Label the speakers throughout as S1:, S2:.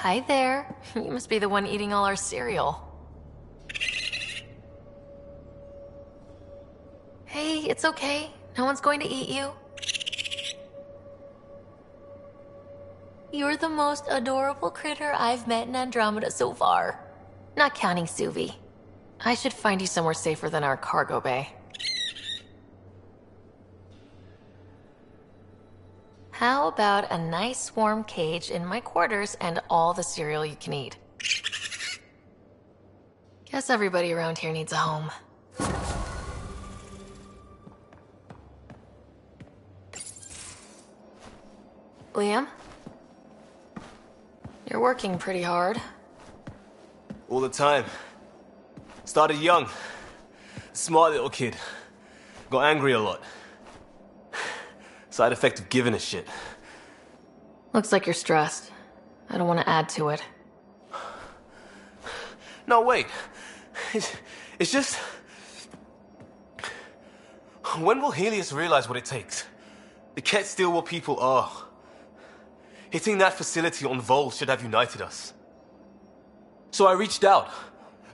S1: Hi there. You must be the one eating all our cereal. Hey, it's okay. No one's going to eat you. You're the most adorable critter I've met in Andromeda so far. Not counting Suvi. I should find you somewhere safer than our cargo bay. How about a nice warm cage in my quarters and all the cereal you can eat? Guess everybody around here needs a home. Liam? You're working pretty hard.
S2: All the time. Started young. Smart little kid. Got angry a lot. Side effect of giving a shit.
S1: Looks like you're stressed. I don't want to add to it.
S2: No, wait. It's just... When will Helios realize what it takes? They can't steal what people are. Hitting that facility on Vol should have united us. So I reached out,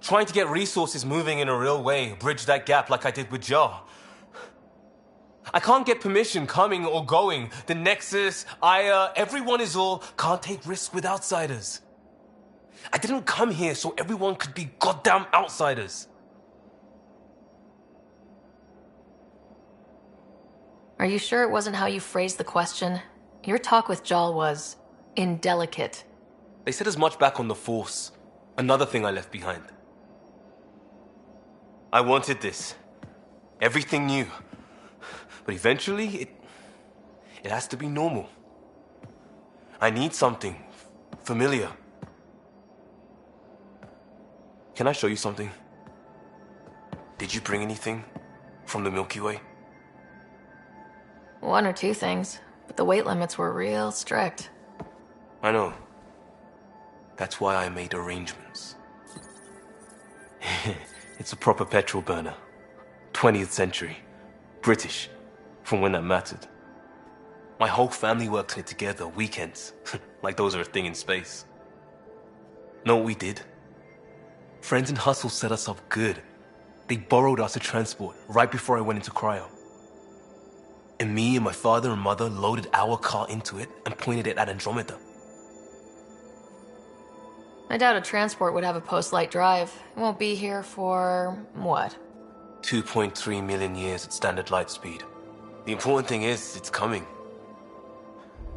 S2: trying to get resources moving in a real way, bridge that gap like I did with Jar. I can't get permission coming or going. The Nexus, Aya, everyone is all can't take risks with outsiders. I didn't come here so everyone could be goddamn outsiders.
S1: Are you sure it wasn't how you phrased the question? Your talk with Jal was indelicate.
S2: They said as much back on the Force. Another thing I left behind. I wanted this. Everything new. But eventually, it has to be normal. I need something familiar. Can I show you something? Did you bring anything from the Milky Way?
S1: One or two things, but the weight limits were real strict.
S2: I know. That's why I made arrangements. It's a proper petrol burner. 20th century. British. From when that mattered. My whole family worked on it together, weekends. Like those are a thing in space. Know what we did? Friends in Hustle set us up good. They borrowed us a transport right before I went into cryo. And me and my father and mother loaded our car into it and pointed it at Andromeda.
S1: I doubt a transport would have a post-light drive. It won't be here for, what?
S2: 2.3 million years at standard light speed. The important thing is, it's coming.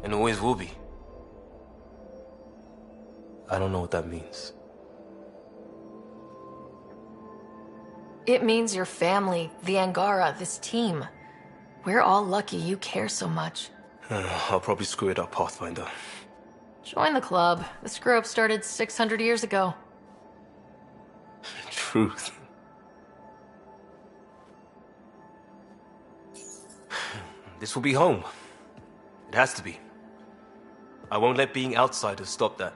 S2: And always will be. I don't know what that means.
S1: It means your family, the Angara, this team. We're all lucky you care so much.
S2: I'll probably screw it up, Pathfinder.
S1: Join the club. The screw-up started 600 years ago.
S2: Truth. This will be home. It has to be. I won't let being outsiders stop that.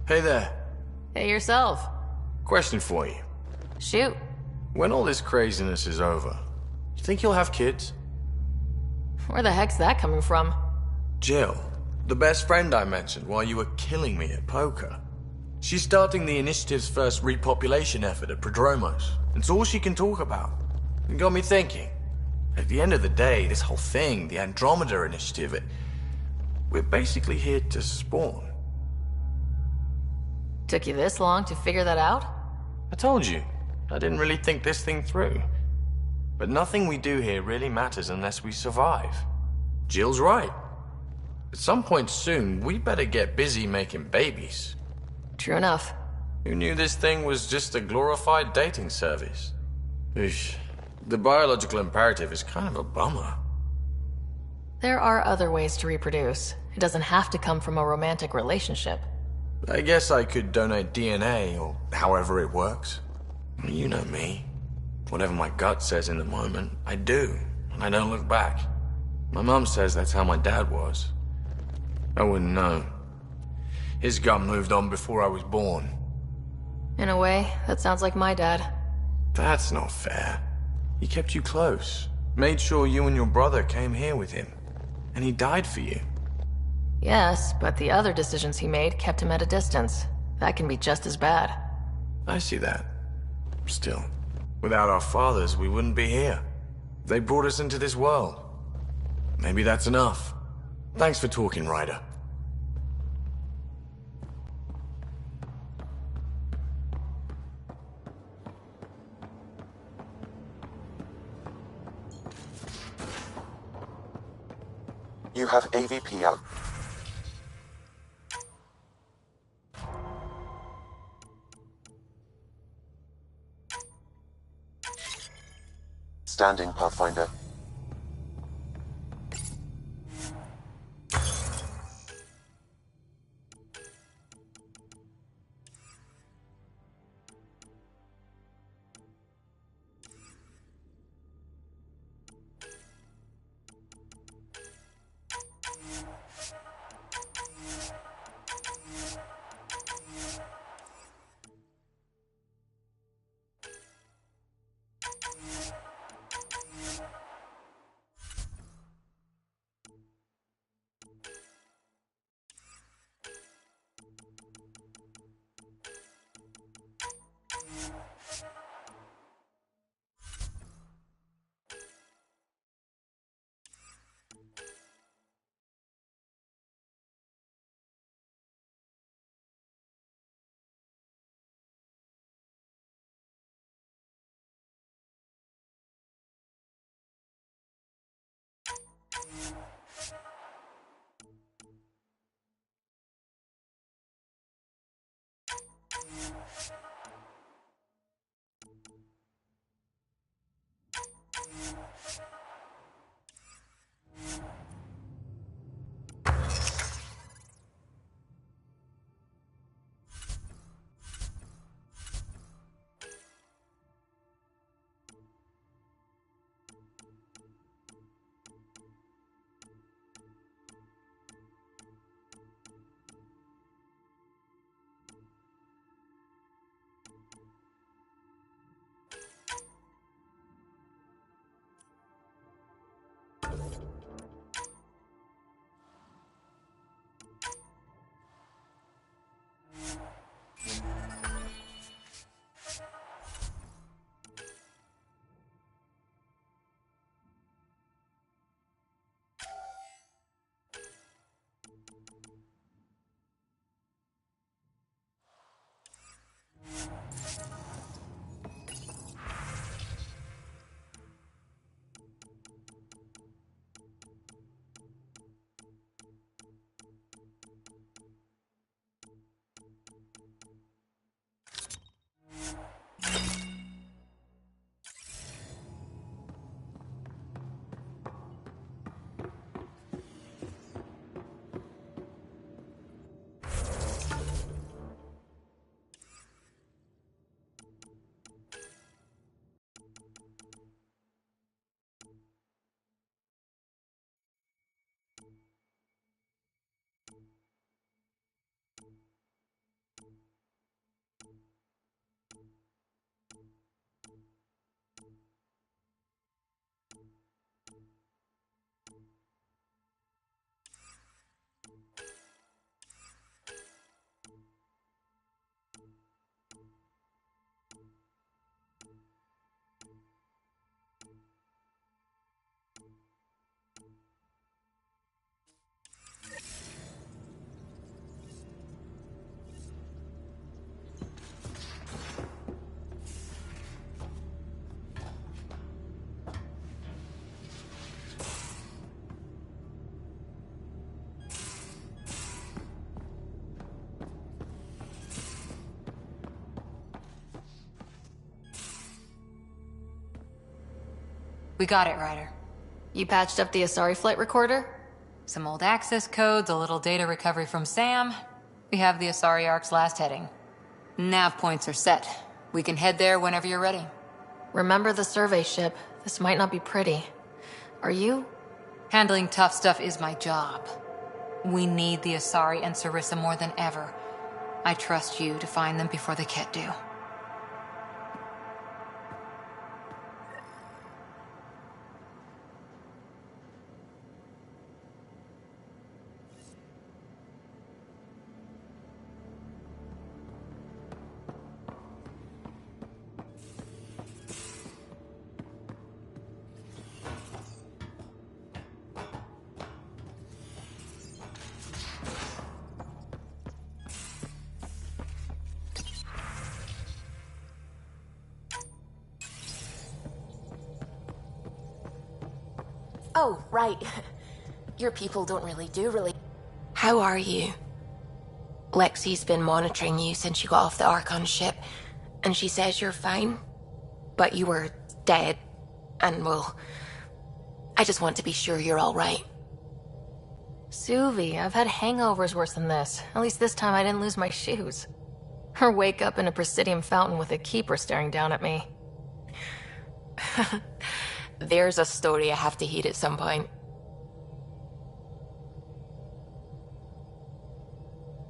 S3: Hey there.
S1: Hey yourself.
S3: Question for you.
S1: Shoot.
S3: When all this craziness is over, you think you'll have kids?
S1: Where the heck's that coming from?
S3: Jill, the best friend I mentioned while you were killing me at poker. She's starting the initiative's first repopulation effort at Prodromos. It's all she can talk about. It got me thinking. At the end of the day, this whole thing, the Andromeda initiative, we're basically here to spawn.
S1: Took you this long to figure that out?
S3: I told you, I didn't really think this thing through. But nothing we do here really matters unless we survive. Jill's right. At some point soon, we better get busy making babies.
S1: True enough.
S3: Who knew this thing was just a glorified dating service? Eesh. The biological imperative is kind of a bummer.
S1: There are other ways to reproduce. It doesn't have to come from a romantic relationship.
S3: I guess I could donate DNA, or however it works. You know me. Whatever my gut says in the moment, I do, and I don't look back. My mum says that's how my dad was. I wouldn't know. His gut moved on before I was born.
S1: In a way, that sounds like my dad.
S3: That's not fair. He kept you close, made sure you and your brother came here with him, and he died for you.
S1: Yes, but the other decisions he made kept him at a distance. That can be just as bad.
S3: I see that. Still, without our fathers, we wouldn't be here. They brought us into this world. Maybe that's enough. Thanks for talking, Ryder.
S4: You have AVP out. Standing, Pathfinder.
S5: We got it, Ryder.
S1: You patched up the Asari flight recorder?
S5: Some old access codes, a little data recovery from Sam. We have the Asari Ark's last heading. Nav points are set. We can head there whenever you're ready.
S1: Remember the survey ship. This might not be pretty. Are you?
S5: Handling tough stuff is my job. We need the Asari and Sarissa more than ever. I trust you to find them before the Ket do.
S1: Oh, right. Your people don't really. How are you? Lexi's been monitoring you since you got off the Archon ship, and she says you're fine. But you were dead, and well, I just want to be sure you're all right. Suvi, I've had hangovers worse than this. At least this time I didn't lose my shoes. Or wake up in a Presidium fountain with a keeper staring down at me. There's a story I have to hear at some point.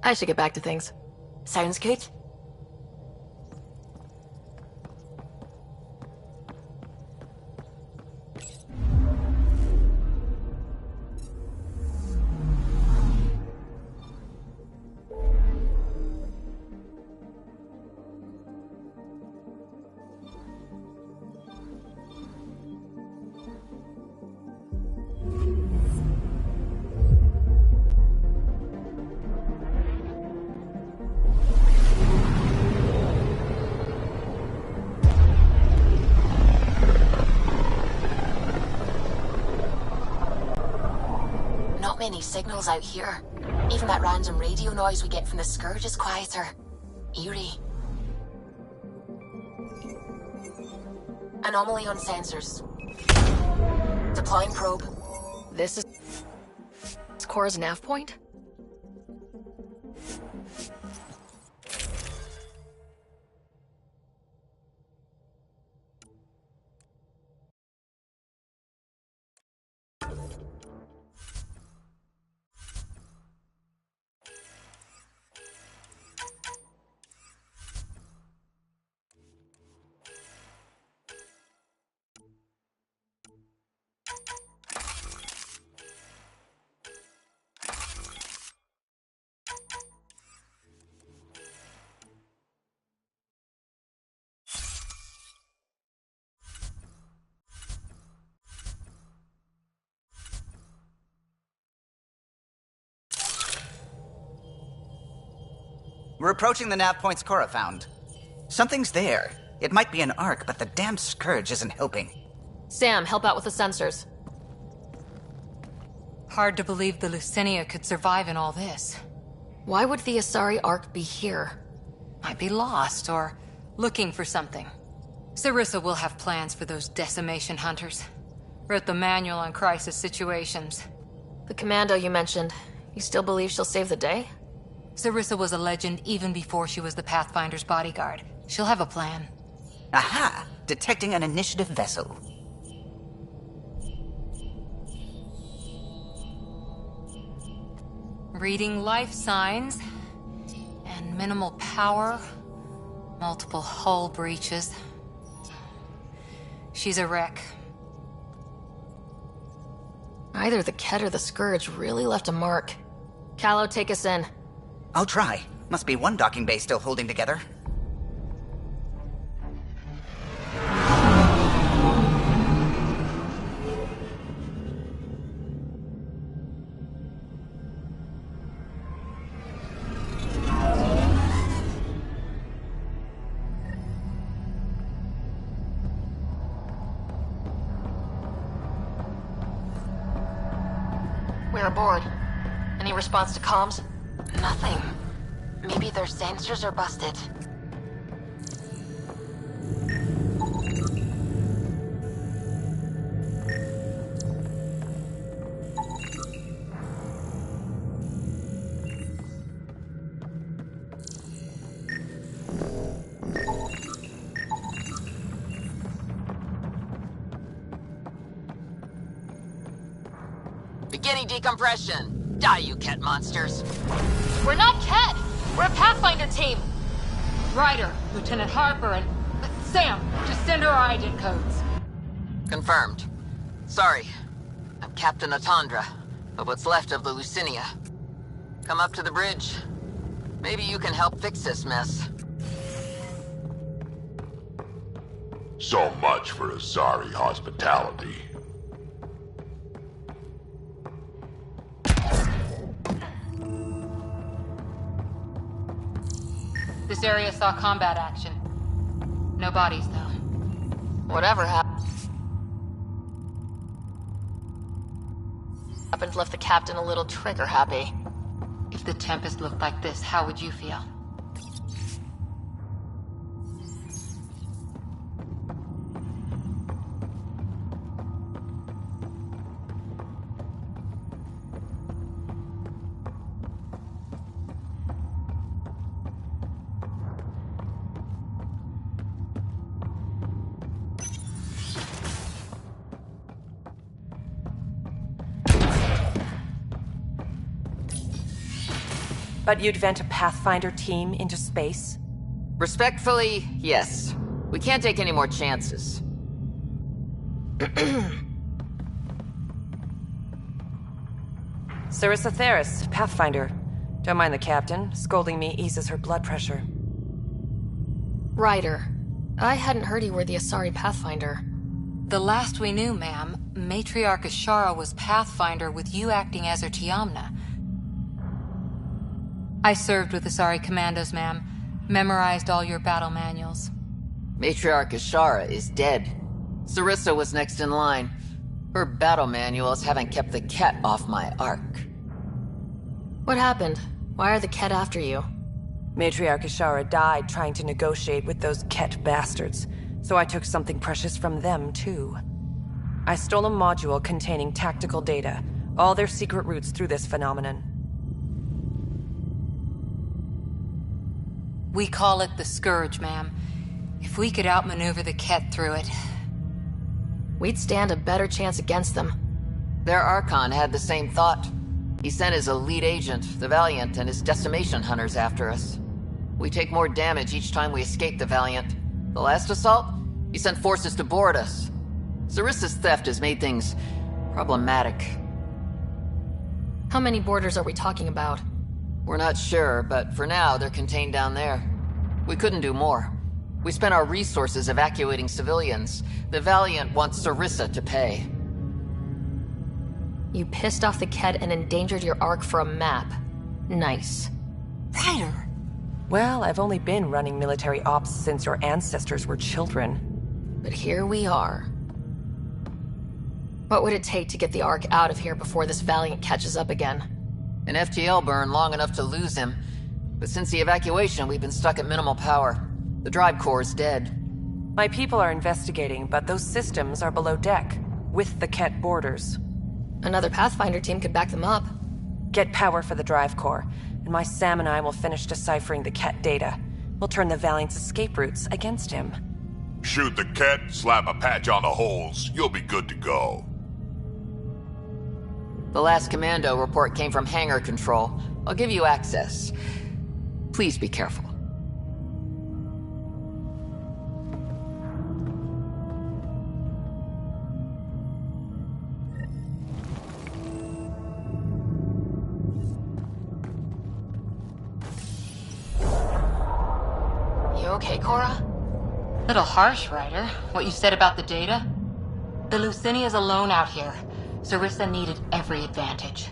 S1: I should get back to things. Sounds good. Many signals out here. Even that random radio noise we get from the Scourge is quieter. Eerie. Anomaly on sensors. Deploying probe. This is Cora's nav point?
S6: We're approaching the nav points Cora found. Something's there. It might be an arc, but the damn Scourge isn't helping.
S1: Sam, help out with the sensors.
S5: Hard to believe the Lucinia could survive in all this.
S1: Why would the Asari Ark be here?
S5: Might be lost, or looking for something. Sarissa will have plans for those decimation hunters. Wrote the manual on crisis situations.
S1: The commando you mentioned, you still believe she'll save the day?
S5: Sarissa was a legend even before she was the Pathfinder's bodyguard. She'll have a plan.
S6: Aha! Detecting an initiative vessel.
S5: Reading life signs. And minimal power. Multiple hull breaches. She's a wreck.
S1: Either the Ket or the Scourge really left a mark. Callow, take us in.
S6: I'll try. Must be one docking bay still holding together.
S1: We're aboard. Any response to comms? Nothing. Maybe their sensors are busted.
S7: Beginning decompression. Die, you Ket monsters.
S5: We're not Ket! We're a Pathfinder team! Ryder, Lieutenant Harper, and Sam, just send her our agent codes.
S7: Confirmed. Sorry. I'm Captain Atandra, of what's left of the Lucinia. Come up to the bridge. Maybe you can help fix this mess.
S8: So much for asari hospitality.
S5: This area saw combat action. No bodies, though.
S7: Whatever happened
S1: Left the captain a little trigger happy.
S5: If the Tempest looked like this, how would you feel?
S9: But you'd vent a Pathfinder team into space?
S7: Respectfully, yes. We can't take any more chances.
S9: Sarissa Theris, Pathfinder. Don't mind the captain. Scolding me eases her blood pressure.
S1: Ryder, I hadn't heard you were the Asari Pathfinder.
S5: The last we knew, ma'am, Matriarch Ashara was Pathfinder with you acting as her Tiamna. I served with Asari Commandos, ma'am. Memorized all your battle manuals.
S7: Matriarch Ashara is dead. Sarissa was next in line. Her battle manuals haven't kept the Ket off my ark.
S1: What happened? Why are the Ket after you?
S9: Matriarch Ashara died trying to negotiate with those Ket bastards, so I took something precious from them, too. I stole a module containing tactical data, all their secret routes through this phenomenon.
S5: We call it the Scourge, ma'am. If we could outmaneuver the Ket through it...
S1: We'd stand a better chance against them.
S7: Their Archon had the same thought. He sent his elite agent, the Valiant, and his decimation hunters after us. We take more damage each time we escape the Valiant. The last assault, he sent forces to board us. Sarissa's theft has made things problematic.
S1: How many boarders are we talking about?
S7: We're not sure, but for now, they're contained down there. We couldn't do more. We spent our resources evacuating civilians. The Valiant wants Sarissa to pay.
S1: You pissed off the Ket and endangered your Ark for a map. Nice.
S5: Ryder!
S9: Well, I've only been running military ops since your ancestors were children.
S1: But here we are. What would it take to get the Ark out of here before this Valiant catches up again?
S7: An FTL burn long enough to lose him. But since the evacuation, we've been stuck at minimal power. The drive core is dead.
S9: My people are investigating, but those systems are below deck, with the Ket borders.
S1: Another Pathfinder team could back them up.
S9: Get power for the drive core, and my Sam and I will finish deciphering the Ket data. We'll turn the Valiant's escape routes against him.
S8: Shoot the Ket, slap a patch on the holes, you'll be good to go.
S7: The last commando report came from hangar control. I'll give you access. Please be careful.
S1: You okay, Cora?
S5: Little harsh, Ryder. What you said about the data? The Lucinia's alone out here. Sarissa needed every advantage.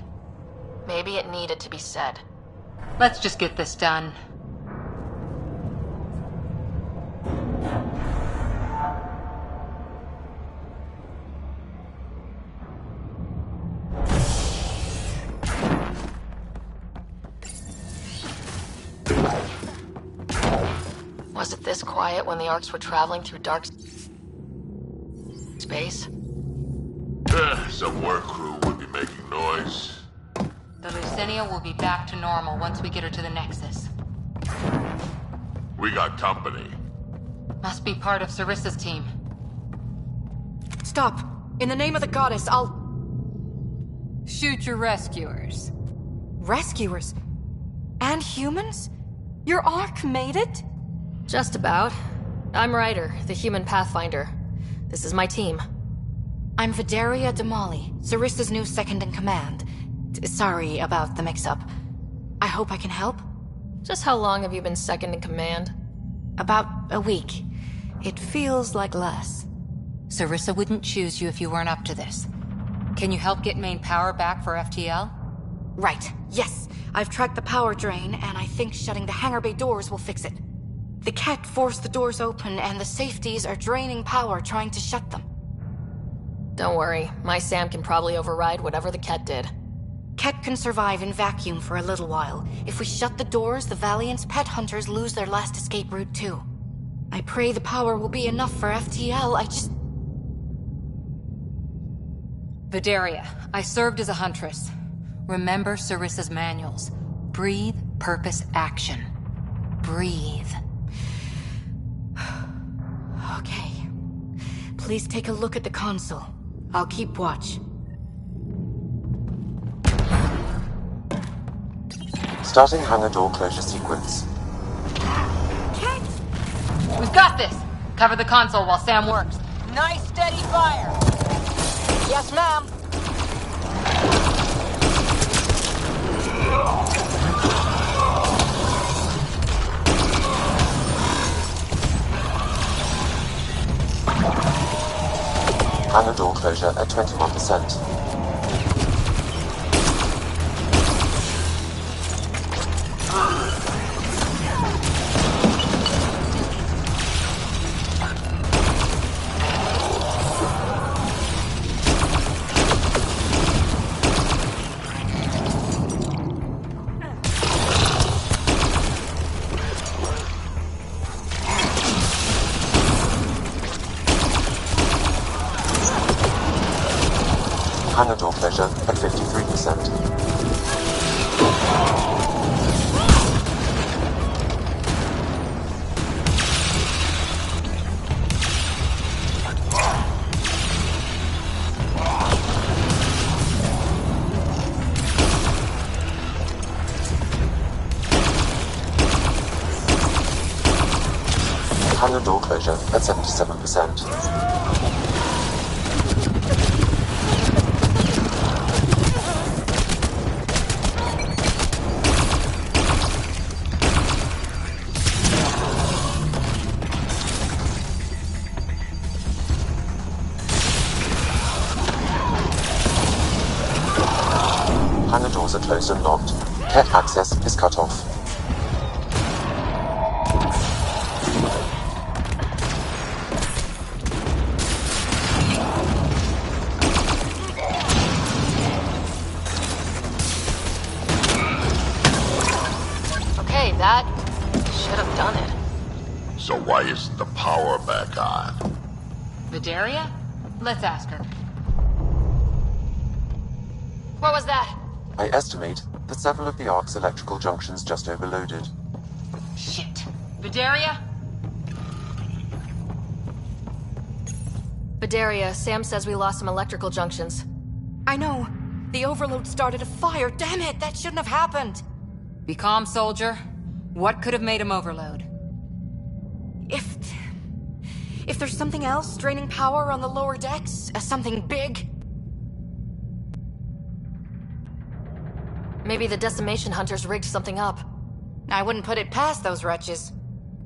S1: Maybe it needed to be said.
S5: Let's just get this done.
S1: Was it this quiet when the Arks were traveling through dark space?
S8: Some work crew would be making noise.
S5: The Lucinia will be back to normal once we get her to the Nexus.
S8: We got company.
S5: Must be part of Sarissa's team.
S9: Stop! In the name of the goddess, I'll...
S5: shoot your rescuers.
S10: Rescuers? And humans? Your Ark made it?
S11: Just about. I'm Ryder, the human pathfinder. This is my team.
S10: I'm Vidaria Damali, Sarissa's new second-in-command. Sorry about the mix-up. I hope I can help?
S11: Just how long have you been second in command?
S10: About a week. It feels like less.
S5: Sarissa wouldn't choose you if you weren't up to this. Can you help get main power back for FTL?
S10: Right, yes. I've tracked the power drain, and I think shutting the hangar bay doors will fix it. The Ket forced the doors open, and the safeties are draining power trying to shut them.
S11: Don't worry, my Sam can probably override whatever the Ket did.
S10: Ket can survive in vacuum for a little while. If we shut the doors, the Valiant's pet hunters lose their last escape route too. I pray the power will be enough for FTL,
S5: Vidaria, I served as a huntress. Remember Sarissa's manuals. Breathe, purpose, action. Breathe.
S10: Okay. Please take a look at the console. I'll keep watch.
S4: Starting hangar door closure sequence.
S10: Ket!
S5: We've got this! Cover the console while Sam works.
S7: Nice steady fire! Yes, ma'am.
S4: Hangar door closure at 21%. Hangar door closure at 53%. Hangar door closure at 77%. Hangar doors are closed and locked. Ket access is cut off.
S11: Okay, that should have done it.
S8: So why isn't the power back on?
S5: Vidaria? Let's ask her.
S11: What was that?
S4: I estimate that several of the Ark's electrical junctions just overloaded.
S5: Shit. Vidaria?
S11: Vidaria, Sam says we lost some electrical junctions.
S10: I know. The overload started a fire. Damn it, that shouldn't have happened.
S5: Be calm, soldier. What could have made him overload?
S10: If there's something else draining power on the lower decks, something big.
S11: Maybe the decimation hunters rigged something up.
S10: I wouldn't put it past those wretches.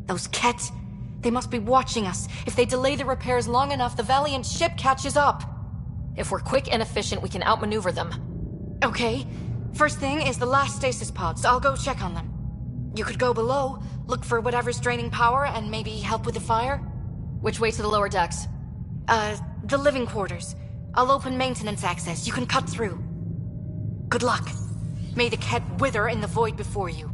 S10: Those Ket, they must be watching us. If they delay the repairs long enough, the Valiant ship catches up.
S11: If we're quick and efficient, we can outmaneuver them.
S10: Okay. First thing is the last stasis pods. I'll go check on them. You could go below, look for whatever's draining power, and maybe help with the fire?
S11: Which way to the lower decks?
S10: The living quarters. I'll open maintenance access. You can cut through. Good luck. May the Ket wither in the void before you.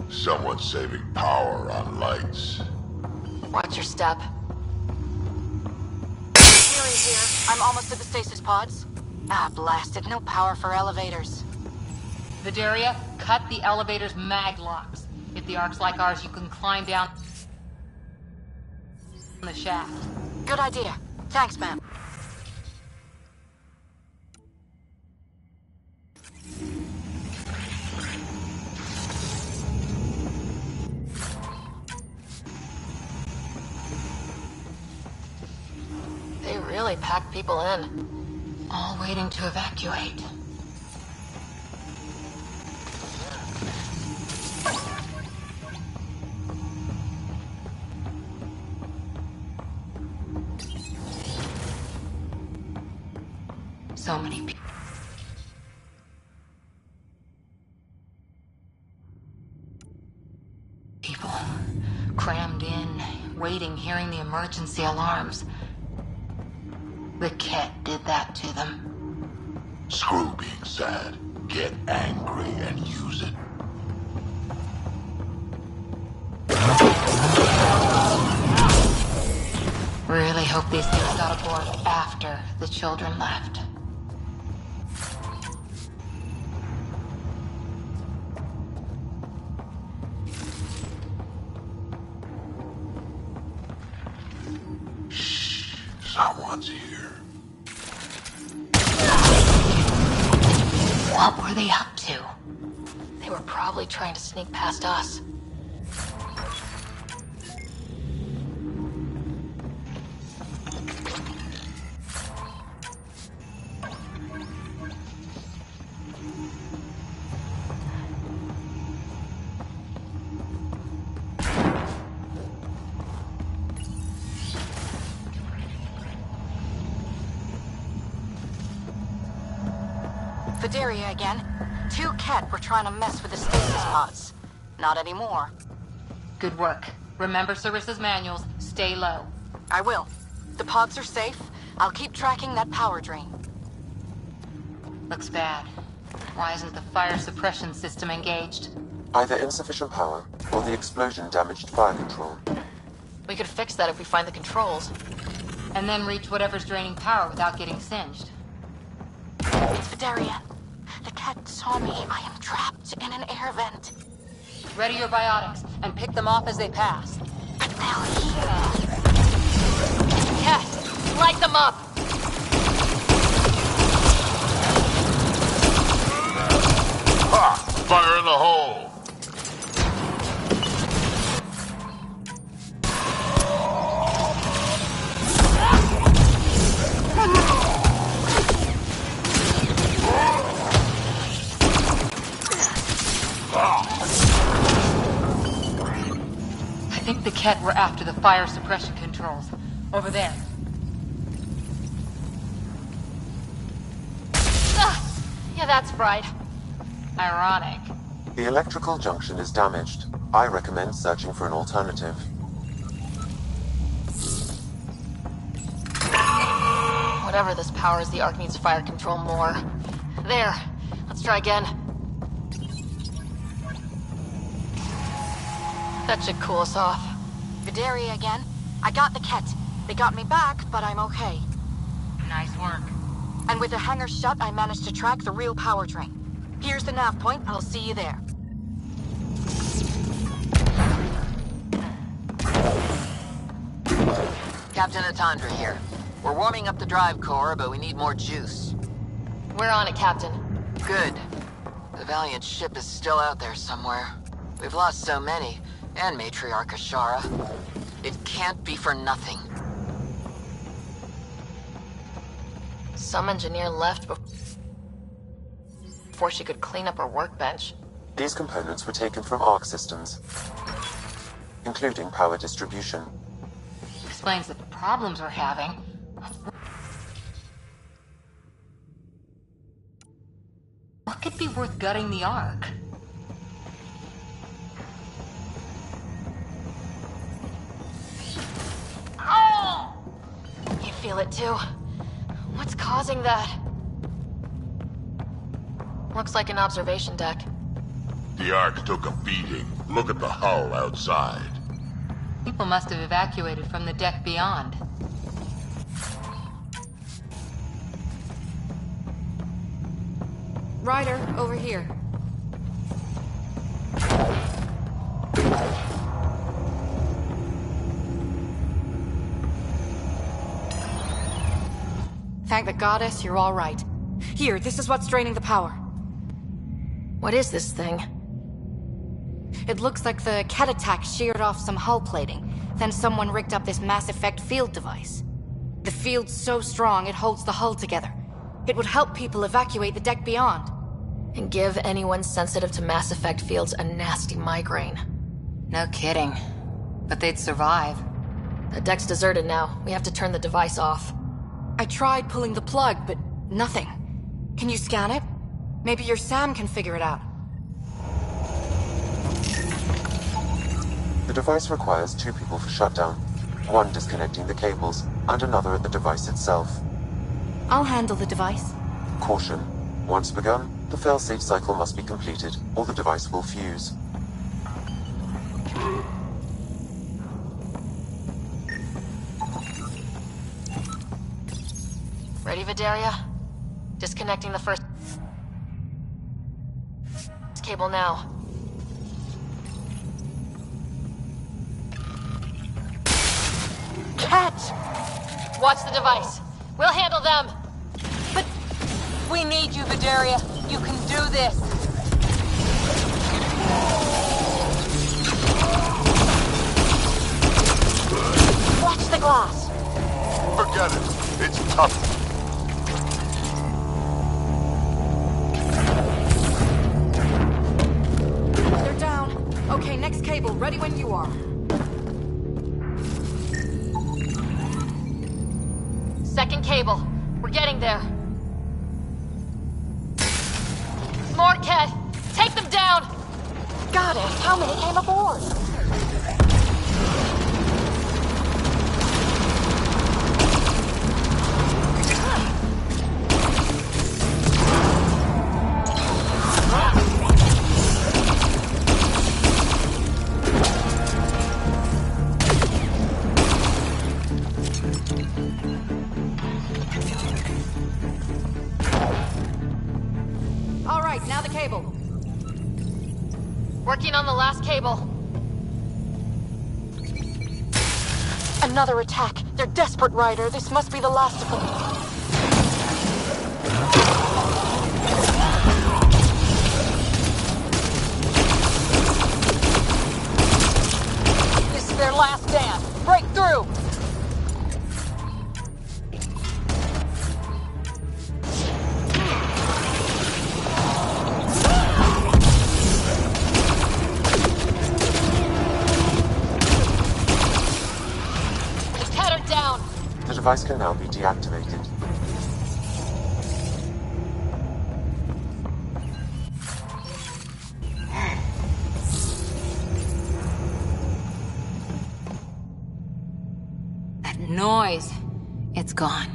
S8: Someone's saving power on lights.
S10: Watch your step. Fury here. I'm almost at the stasis pods. Ah, blasted. No power for elevators.
S5: Vidaria, cut the elevator's mag locks. If the Ark's like ours, you can climb down the shaft.
S10: Good idea. Thanks, ma'am.
S11: They really packed people in.
S5: All waiting to evacuate. So many people crammed in, waiting, hearing the emergency alarms. The Ket did that to them.
S8: Screw being sad. Get angry and use it.
S5: Really hope these things got aboard after the children left.
S8: Someone's here.
S5: What were they up to?
S11: They were probably trying to sneak past us.
S10: Vidaria again. 2 Ket were trying to mess with the stasis pods. Not anymore.
S5: Good work. Remember Sarissa's manuals. Stay low.
S10: I will. The pods are safe. I'll keep tracking that power drain.
S5: Looks bad. Why isn't the fire suppression system engaged?
S4: Either insufficient power, or the explosion damaged fire control.
S11: We could fix that if we find the controls.
S5: And then reach whatever's draining power without getting singed.
S10: It's Vidaria. The Ket saw me. I am trapped in an air vent.
S5: Ready your biotics, and pick them off as they pass.
S10: But they'll hear.
S11: Ket, light them up!
S8: Ha! Fire in the hole!
S5: I think the Ket were after the fire suppression controls. Over there.
S11: Yeah, that's right.
S5: Ironic.
S4: The electrical junction is damaged. I recommend searching for an alternative.
S11: Whatever this powers, the Ark needs fire control more. There. Let's try again. That should cool us off.
S10: Vidaria again. I got the Ket. They got me back, but I'm okay.
S5: Nice work.
S10: And with the hangar shut, I managed to track the real power drain. Here's the nav point. I'll see you there.
S7: Captain Atandra here. We're warming up the drive core, but we need more juice.
S11: We're on it, Captain.
S7: Good. The Valiant ship is still out there somewhere. We've lost so many, and Matriarch Ashara. It can't be for nothing.
S11: Some engineer left before she could clean up her workbench.
S4: These components were taken from Arc systems, including power distribution.
S5: Explains the problems we're having. What could be worth gutting the Ark?
S10: Oh! You feel it too? What's causing that?
S11: Looks like an observation deck.
S8: The Ark took a beating. Look at the hull outside.
S5: People must have evacuated from the deck beyond.
S10: Ryder, over here. Thank the goddess you're all right. Here, this is what's draining the power.
S11: What is this thing?
S10: It looks like the Ket attack sheared off some hull plating. Then someone rigged up this Mass Effect field device. The field's so strong it holds the hull together. It would help people evacuate the deck beyond.
S11: And give anyone sensitive to Mass Effect fields a nasty migraine.
S5: No kidding. But they'd survive.
S11: The deck's deserted now. We have to turn the device off.
S10: I tried pulling the plug, but nothing. Can you scan it? Maybe your Sam can figure it out.
S4: The device requires 2 people for shutdown. 1 disconnecting the cables, and another at the device itself.
S10: I'll handle the device.
S4: Caution. Once begun, the failsafe cycle must be completed, or the device will fuse.
S11: Ready, Vidaria? Disconnecting the first cable now.
S10: Catch!
S11: Watch the device. We'll handle them.
S5: But we need you, Vidaria. You can do this.
S11: Watch the glass.
S8: Forget it. It's tough.
S10: They're down. Okay, next cable, ready when you are.
S11: Second cable. We're getting there. More Ket. Take them down. Goddess, how many came aboard?
S10: All right, now the cable.
S11: Working on the last cable.
S10: Another attack. They're desperate, Ryder. This must be the last of them.
S5: This is their last stand. Break through!
S11: The Ket are down.
S4: The device can now be deactivated.
S5: That noise. It's gone.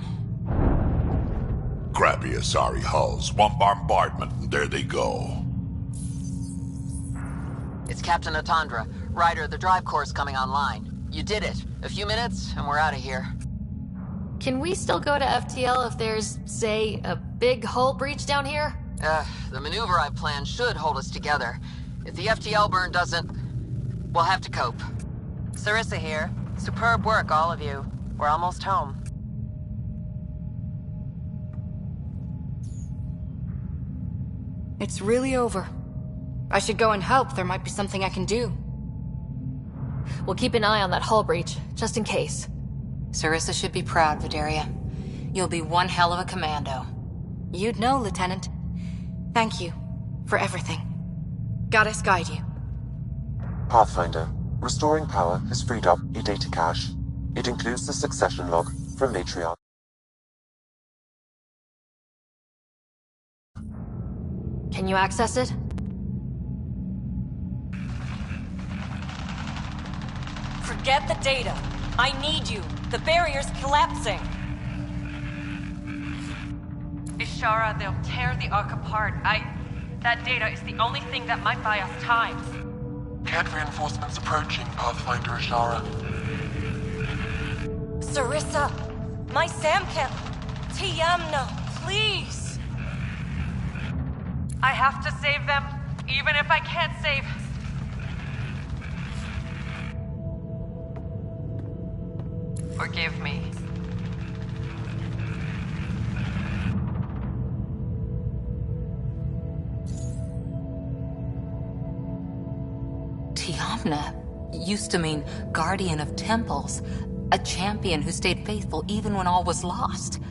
S8: Crappy Asari hulls. One bombardment, and there they go.
S7: It's Captain Atandra. Ryder, the drive core's coming online. You did it. A few minutes, and we're out of here.
S11: Can we still go to FTL if there's, say, a big hull breach down here?
S7: The maneuver I've planned should hold us together. If the FTL burn doesn't, we'll have to cope.
S9: Sarissa here. Superb work, all of you. We're almost home.
S10: It's really over. I should go and help. There might be something I can do.
S11: We'll keep an eye on that hull breach, just in case.
S5: Sarissa should be proud, Vidaria. You'll be one hell of a commando.
S10: You'd know, Lieutenant. Thank you for everything. Goddess guide you.
S4: Pathfinder. Restoring power has freed up a data cache. It includes the succession log from Matriarch.
S11: Can you access it?
S9: Forget the data. I need you. The barrier's collapsing. Ishara, they'll tear the Ark apart. That data is the only thing that might buy us time.
S12: Cat reinforcements approaching, Pathfinder Ashara.
S9: Sarissa! My Samkin! Tiamna, please! I have to save them, even if I can't save... Forgive me.
S5: Tiamna used to mean guardian of temples, a champion who stayed faithful even when all was lost.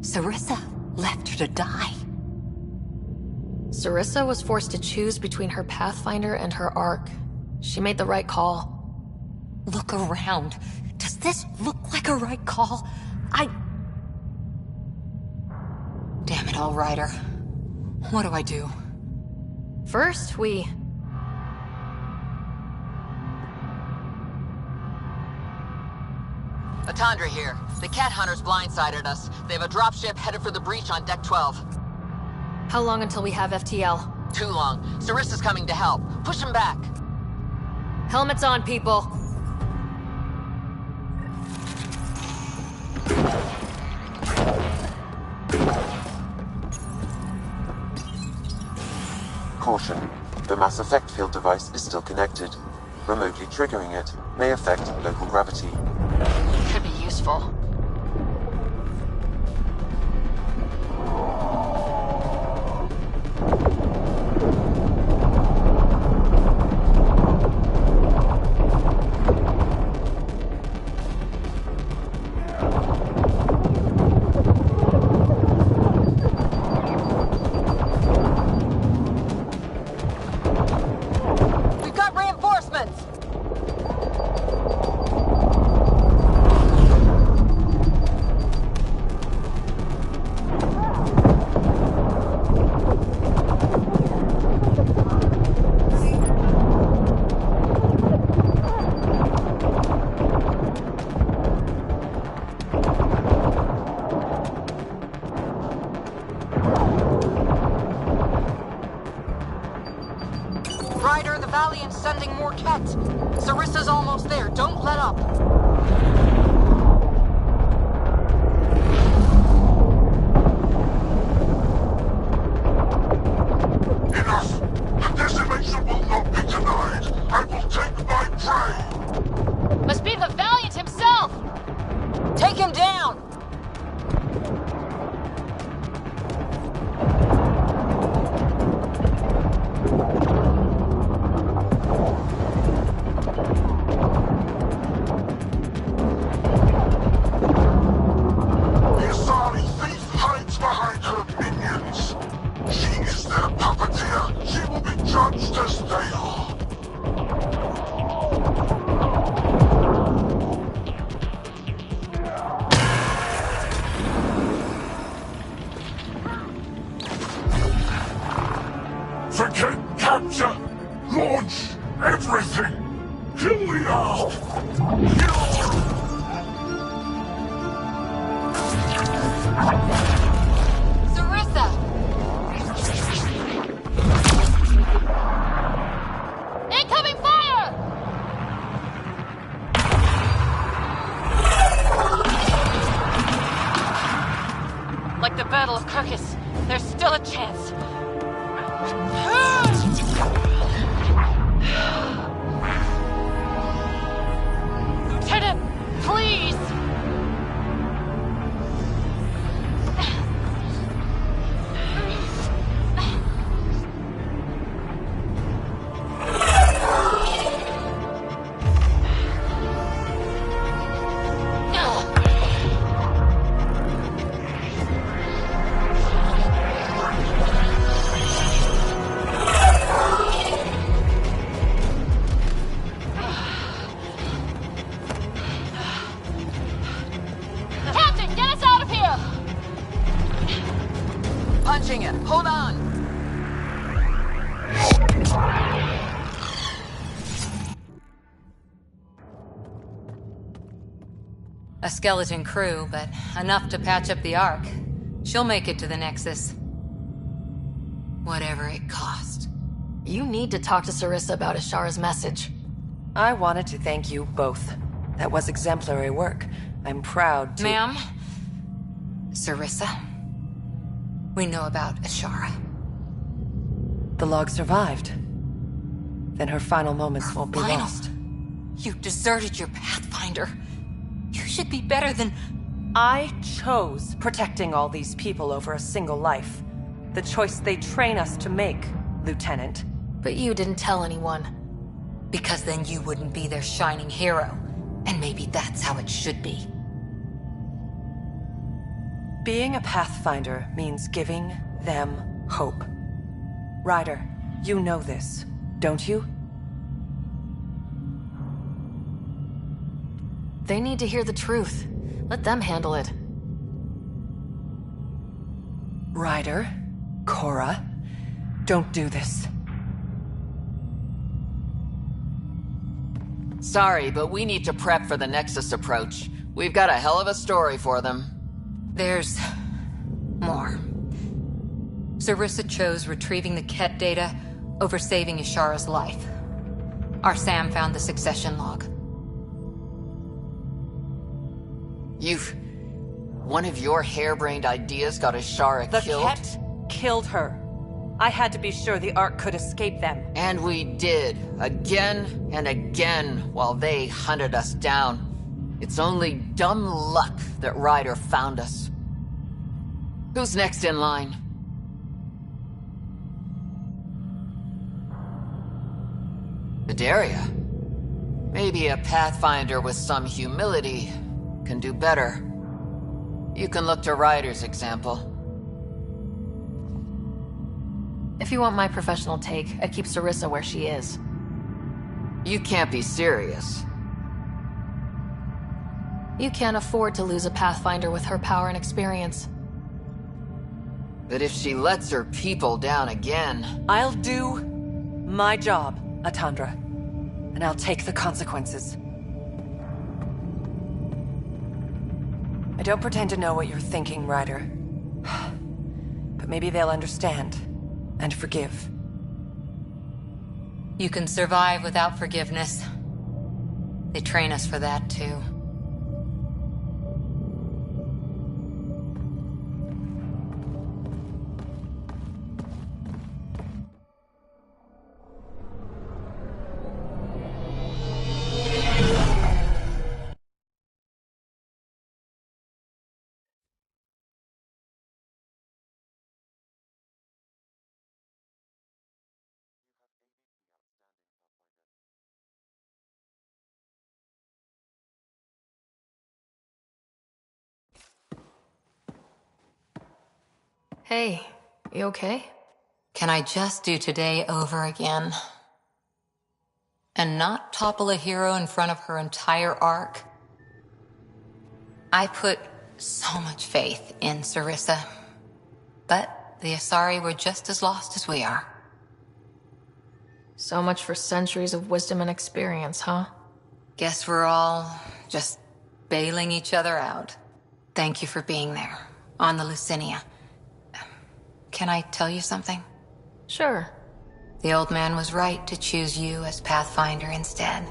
S5: Sarissa left her to die.
S11: Sarissa was forced to choose between her Pathfinder and her Ark. She made the right call.
S5: Look around. Does this look like a right call? Damn it all, Ryder. What do I do?
S11: First, we...
S7: Atandra here. The cat hunters blindsided us. They have a dropship headed for the breach on Deck 12.
S11: How long until we have FTL?
S7: Too long. Sarissa's coming to help. Push him back.
S11: Helmets on, people.
S4: Caution. The mass effect field device is still connected. Remotely triggering it may affect local gravity.
S11: Could be useful.
S7: We've got reinforcements! Ryder, the Valiant's sending more Kets. Sarissa's almost there. Don't let up.
S8: Enough! The decimation will not be denied! I will take my prey!
S11: Must be the Valiant himself!
S7: Take him down!
S8: The asari thief hides behind her minions! She is their puppeteer! She will be judged as they are! Forget capture! Launch everything! Kill the Ark!
S11: Sarissa! Incoming fire! Like the Battle of Kirkus, there's still a chance. Lieutenant, please! Captain, get us out of here!
S7: Punching it. Hold on!
S5: A skeleton crew, but enough to patch up the Ark. She'll make it to the Nexus. Whatever it cost.
S11: You need to talk to Sarissa about Ashara's message.
S9: I wanted to thank you both. That was exemplary work. I'm proud to—
S5: Ma'am? Sarissa? We know about Ashara.
S9: The log survived. Then her final moments won't be lost.
S5: You deserted your Pathfinder. You should be better than...
S9: I chose protecting all these people over a single life. The choice they train us to make, Lieutenant.
S11: But you didn't tell anyone.
S5: Because then you wouldn't be their shining hero. And maybe that's how it should be.
S9: Being a Pathfinder means giving them hope. Ryder, you know this, don't you?
S11: They need to hear the truth. Let them handle it.
S9: Ryder, Cora, don't do this.
S7: Sorry, but we need to prep for the Nexus approach. We've got a hell of a story for them.
S5: There's... more. Sarissa chose retrieving the Ket data over saving Ashara's life. Our Sam found the succession log.
S7: One of your harebrained ideas got Ashara killed?
S9: The Ket killed her. I had to be sure the Ark could escape them.
S7: And we did, again and again, while they hunted us down. It's only dumb luck that Ryder found us. Who's next in line? Bedaria. Maybe a Pathfinder with some humility can do better. You can look to Ryder's example.
S11: If you want my professional take, I keep Sarissa where she is.
S7: You can't be serious.
S11: You can't afford to lose a Pathfinder with her power and experience.
S7: But if she lets her people down again...
S9: I'll do my job, Atandra. And I'll take the consequences. I don't pretend to know what you're thinking, Ryder. But maybe they'll understand. And forgive.
S5: You can survive without forgiveness. They train us for that, too.
S11: Hey, you okay?
S5: Can I just do today over again? And not topple a hero in front of her entire arc? I put so much faith in Sarissa. But the Asari were just as lost as we are.
S11: So much for centuries of wisdom and experience, huh?
S5: Guess we're all just bailing each other out. Thank you for being there, on the Lucinia. Can I tell you something?
S11: Sure.
S5: The old man was right to choose you as Pathfinder instead.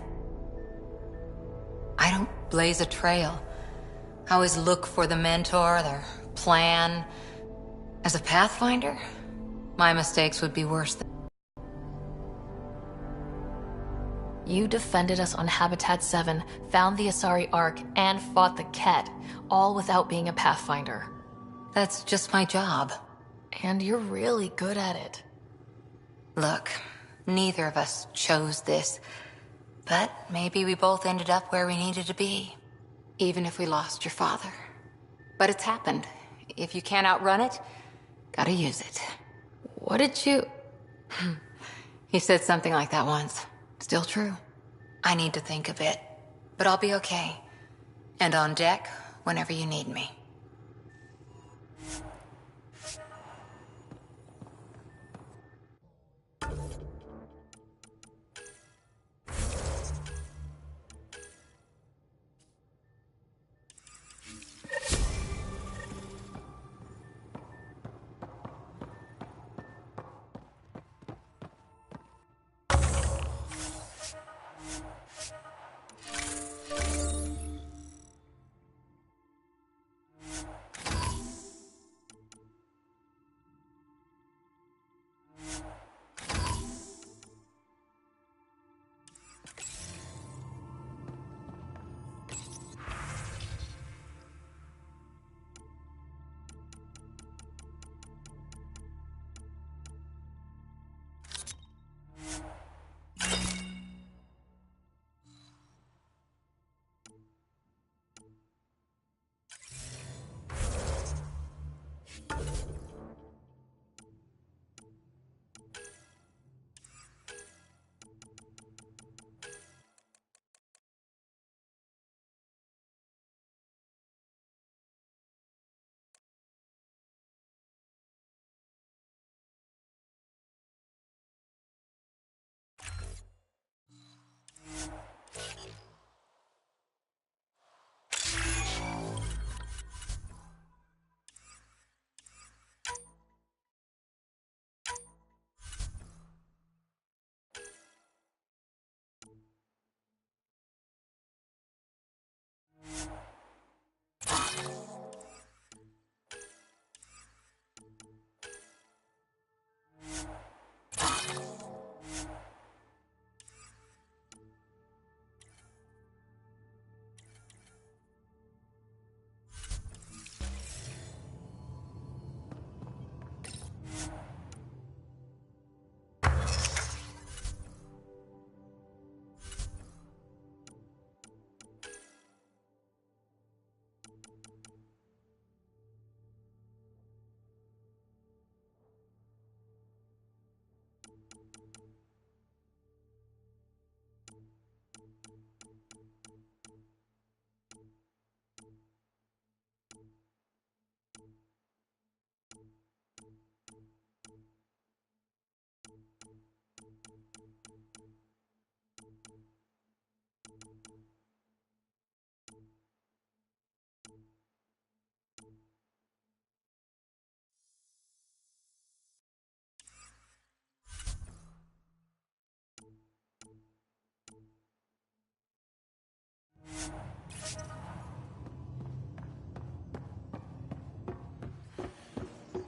S5: I don't blaze a trail. I always look for the mentor, their plan. As a Pathfinder, my mistakes would be worse than...
S11: You defended us on Habitat 7, found the Asari Ark, and fought the Ket, all without being a Pathfinder.
S5: That's just my job.
S11: And you're really good at it.
S5: Look, neither of us chose this, but maybe we both ended up where we needed to be, even if we lost your father. But it's happened. If you can't outrun it, gotta use it.
S11: What did you...
S5: He said something like that once. Still true. I need to think a bit, but I'll be okay. And on deck whenever you need me.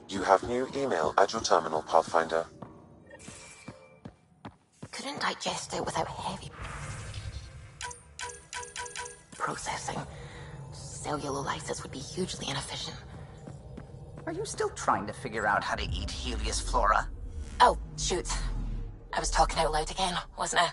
S4: You have new email at your terminal, Pathfinder.
S1: Couldn't digest it without heavy processing. Cellulolysis would be hugely inefficient.
S6: Are you still trying to figure out how to eat Helios flora?
S1: Oh, shoot. I was talking out loud again, wasn't I?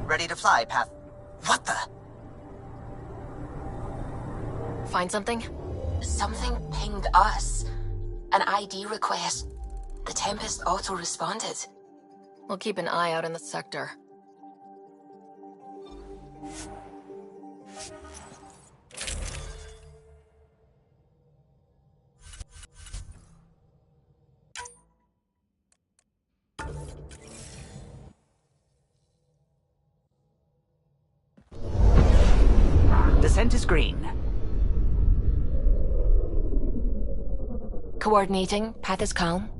S6: Ready to fly, Path. What the?
S11: Find something?
S1: Something pinged us. An ID request. The Tempest auto-responded.
S11: We'll keep an eye out in the sector.
S6: Descent is green.
S1: Coordinating. Path is calm.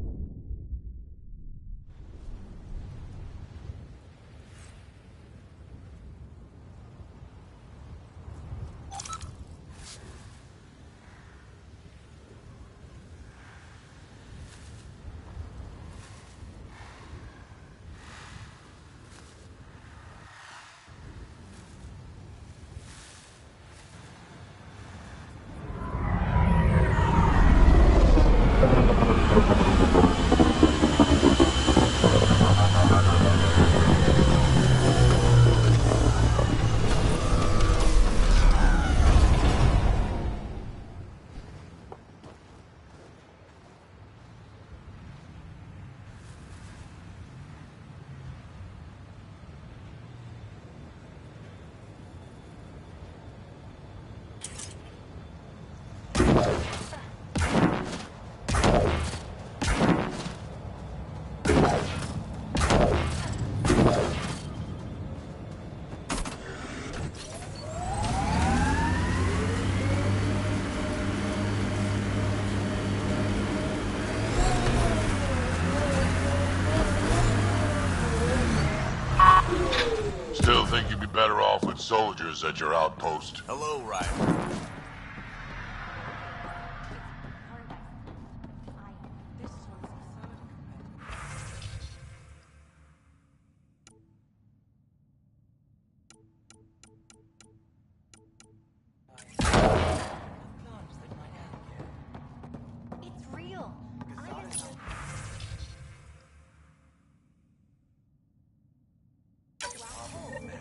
S8: better off with soldiers at your outpost.
S3: Hello, Ryder.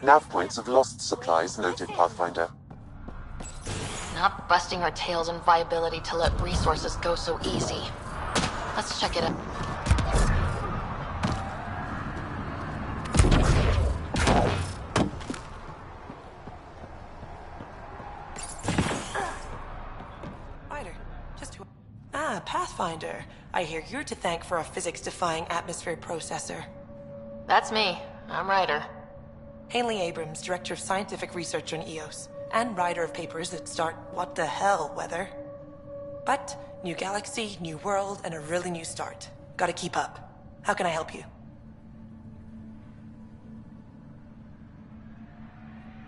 S4: Nav points of lost supplies noted, Pathfinder.
S11: Not busting our tails on viability to let resources go so easy. Let's check it out.
S9: Ryder, Pathfinder. I hear you're to thank for a physics-defying atmosphere processor.
S11: That's me. I'm Ryder.
S9: Haley Abrams, Director of Scientific Research on EOS, and writer of papers that start what the hell weather. But, new galaxy, new world, and a really new start. Gotta keep up. How can I help you?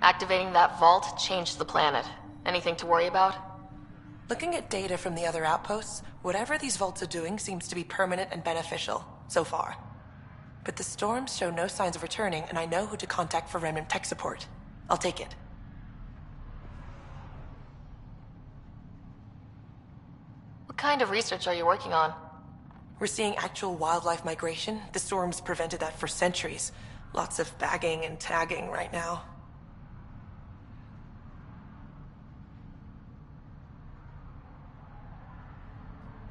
S11: Activating that vault changed the planet. Anything to worry about?
S9: Looking at data from the other outposts, whatever these vaults are doing seems to be permanent and beneficial, so far. But the storms show no signs of returning, and I know who to contact for remnant tech support. I'll take it.
S11: What kind of research are you working on?
S9: We're seeing actual wildlife migration. The storms prevented that for centuries. Lots of bagging and tagging right now.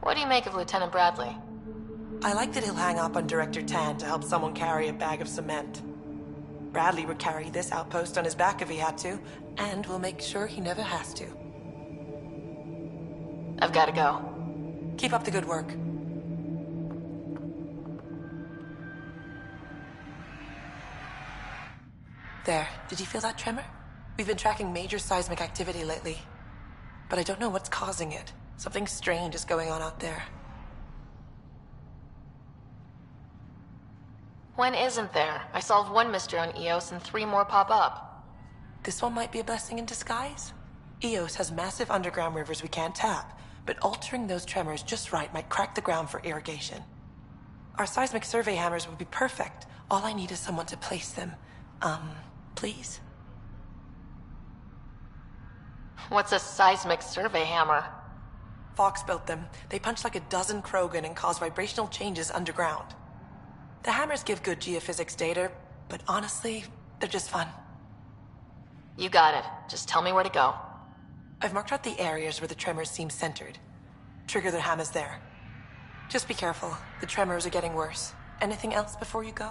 S11: What do you make of Lieutenant Bradley?
S9: I like that he'll hang up on Director Tan to help someone carry a bag of cement. Bradley would carry this outpost on his back if he had to, and we'll make sure he never has to.
S11: I've gotta go.
S9: Keep up the good work. There, did you feel that tremor? We've been tracking major seismic activity lately, but I don't know what's causing it. Something strange is going on out there.
S11: When isn't there? I solved one mystery on EOS and 3 more pop up.
S9: This one might be a blessing in disguise. EOS has massive underground rivers we can't tap, but altering those tremors just right might crack the ground for irrigation. Our seismic survey hammers would be perfect. All I need is someone to place them. Please?
S11: What's a seismic survey hammer?
S9: Fox built them. They punch like a dozen Krogan and cause vibrational changes underground. The hammers give good geophysics data, but honestly, they're just fun.
S11: You got it. Just tell me where to go.
S9: I've marked out the areas where the tremors seem centered. Trigger the hammers there. Just be careful. The tremors are getting worse. Anything else before you go?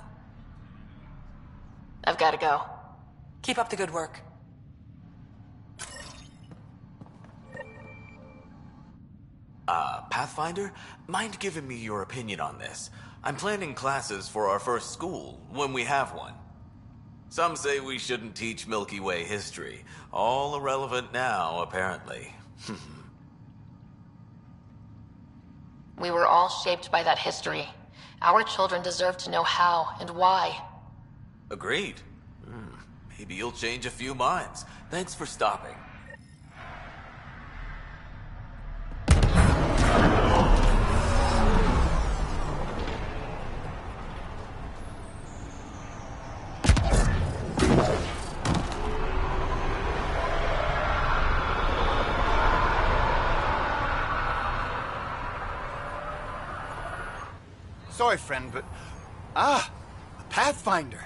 S11: I've gotta go.
S9: Keep up the good work.
S3: Pathfinder? Mind giving me your opinion on this? I'm planning classes for our first school, when we have one. Some say we shouldn't teach Milky Way history. All irrelevant now, apparently.
S11: We were all shaped by that history. Our children deserve to know how and why.
S3: Agreed. Maybe you'll change a few minds. Thanks for stopping.
S13: Sorry, friend, but... a Pathfinder.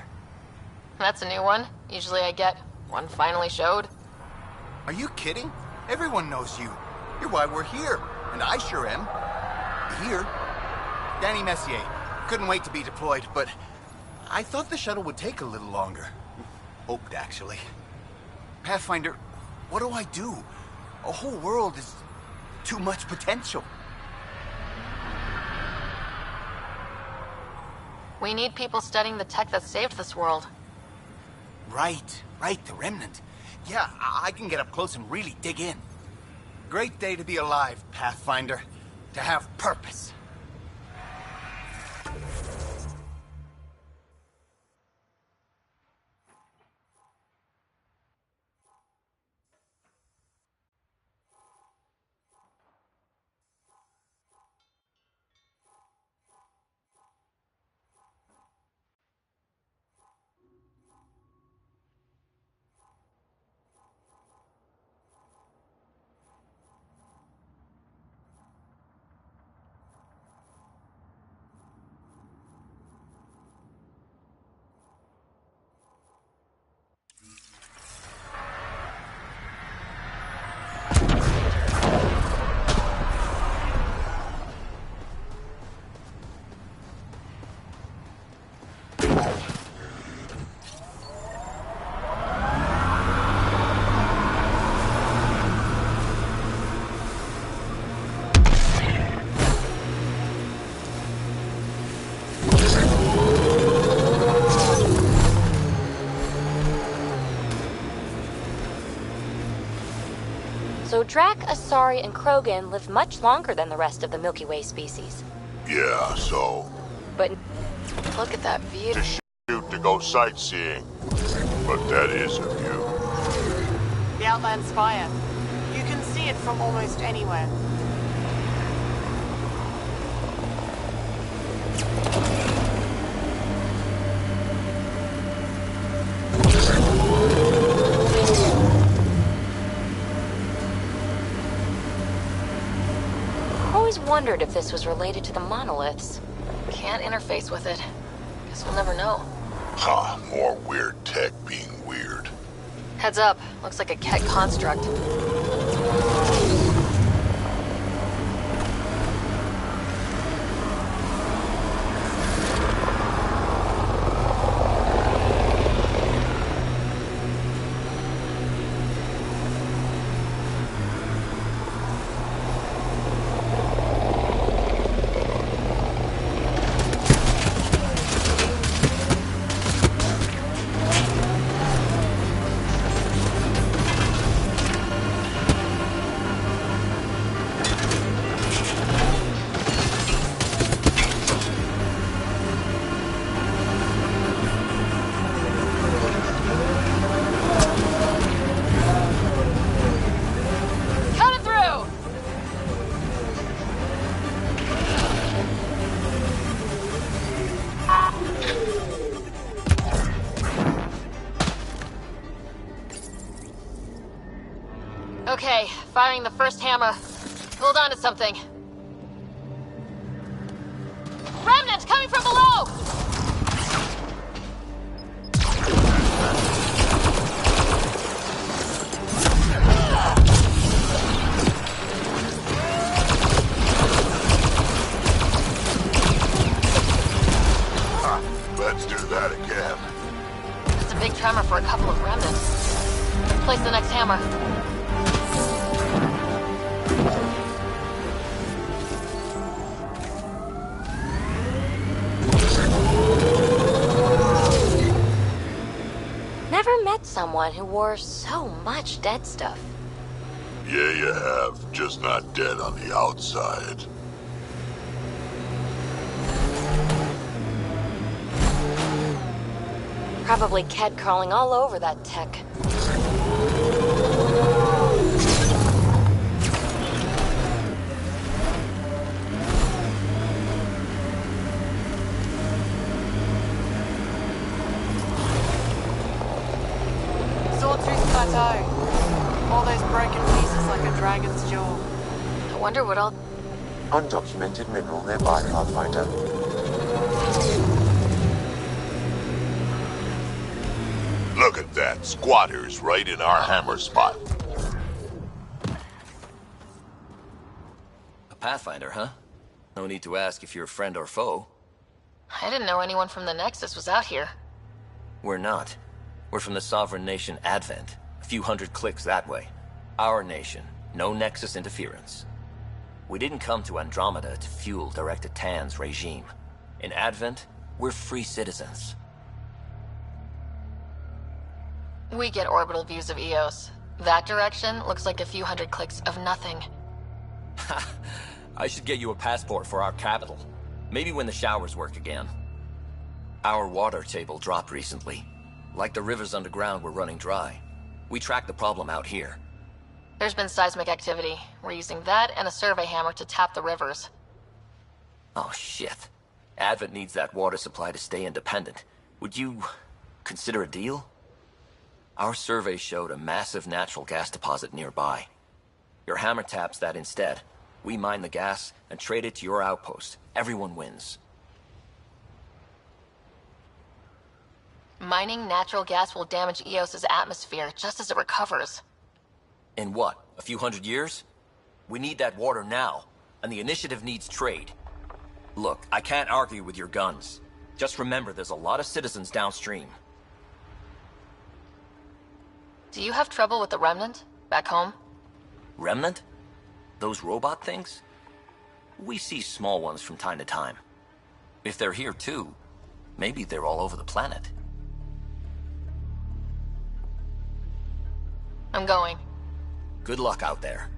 S11: That's a new one. Usually I get one finally showed.
S13: Are you kidding? Everyone knows you. You're why we're here, and I sure am. Here. Danny Messier. Couldn't wait to be deployed, but I thought the shuttle would take a little longer. Hoped, actually. Pathfinder, what do I do? A whole world is too much potential.
S11: We need people studying the tech that saved this world.
S13: Right, the Remnant. Yeah, I can get up close and really dig in. Great day to be alive, Pathfinder. To have purpose.
S14: So Drac, Asari, and Krogan live much longer than the rest of the Milky Way species.
S8: Yeah, so...
S14: But
S1: look at that view.
S8: To shoot to go sightseeing. But that is a view.
S15: The Outland Spire. You can see it from almost anywhere.
S14: Wondered if this was related to the monoliths.
S1: Can't interface with it. Guess we'll never know.
S8: Ha, more weird tech being weird.
S1: Heads up. Looks like a Ket construct. Okay, firing the first hammer. Hold on to something. Remnant coming from below!
S8: Let's do that again.
S1: That's a big tremor for a couple of remnants. Place the next hammer.
S14: Never met someone who wore so much dead stuff.
S8: Yeah, you have. Just not dead on the outside.
S14: Probably Ket crawling all over that tech.
S15: Sawtooth Plateau. All those broken pieces like a dragon's jaw.
S1: I wonder what all...
S4: Undocumented mineral nearby, Pathfinder.
S8: Look at that. Squatters right in our hammer spot.
S16: A Pathfinder, huh? No need to ask if you're a friend or foe.
S1: I didn't know anyone from the Nexus was out here.
S16: We're not. We're from the sovereign nation Advent. A few hundred clicks that way. Our nation. No Nexus interference. We didn't come to Andromeda to fuel Director Tan's regime. In Advent, we're free citizens.
S1: We get orbital views of Eos. That direction looks like a few hundred clicks of nothing.
S16: I should get you a passport for our capital. Maybe when the showers work again. Our water table dropped recently. Like the rivers underground were running dry. We tracked the problem out here.
S1: There's been seismic activity. We're using that and a survey hammer to tap the rivers.
S16: Oh shit. Advent needs that water supply to stay independent. Would you consider a deal? Our survey showed a massive natural gas deposit nearby. Your hammer taps that instead. We mine the gas and trade it to your outpost. Everyone wins.
S1: Mining natural gas will damage Eos's atmosphere just as it recovers.
S16: In what, a few hundred years? We need that water now, and the initiative needs trade. Look, I can't argue with your guns. Just remember there's a lot of citizens downstream.
S1: Do you have trouble with the Remnant back home?
S16: Remnant? Those robot things? We see small ones from time to time. If they're here too, maybe they're all over the planet.
S1: I'm going.
S16: Good luck out there.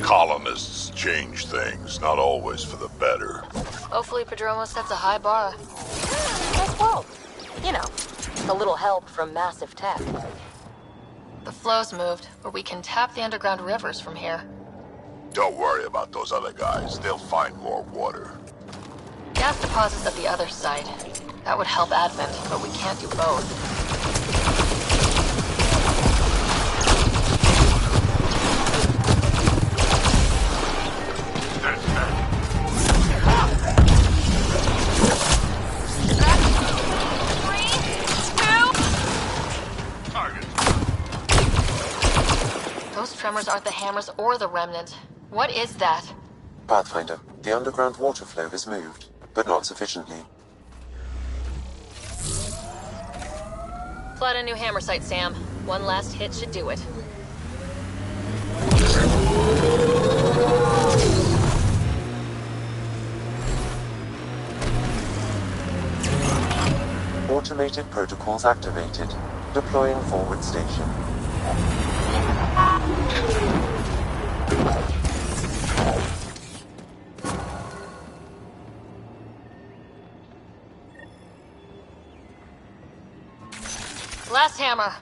S8: Colonists change things, not always for the better.
S11: Hopefully Padromo sets a high bar.
S14: As well. You know, a little help from massive tech.
S11: The flow's moved, or we can tap the underground rivers from here.
S8: Don't worry about those other guys. They'll find more water.
S11: Gas deposits at the other side. That would help Advent, but we can't do both. Those tremors aren't the hammers or the remnant. What is that?
S4: Pathfinder, the underground water flow has moved, but not sufficiently.
S11: Plot a new hammer site, Sam. One last hit should do it.
S4: Automated protocols activated. Deploying forward station.
S11: Last hammer.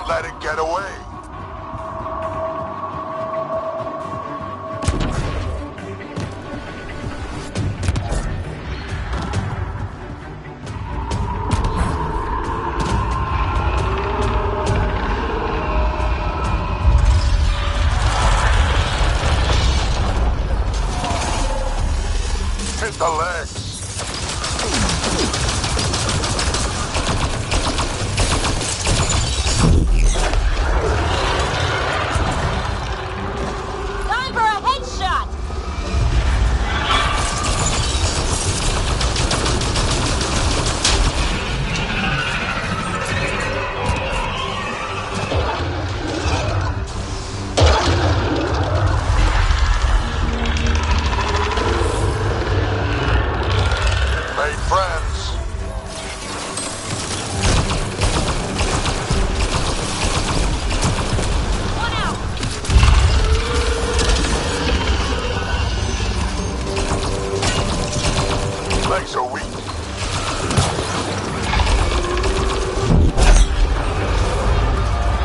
S8: Don't let it get away. Hit the legs.
S14: Time for a headshot!
S8: Made friends.
S14: One out!
S8: Legs are weak.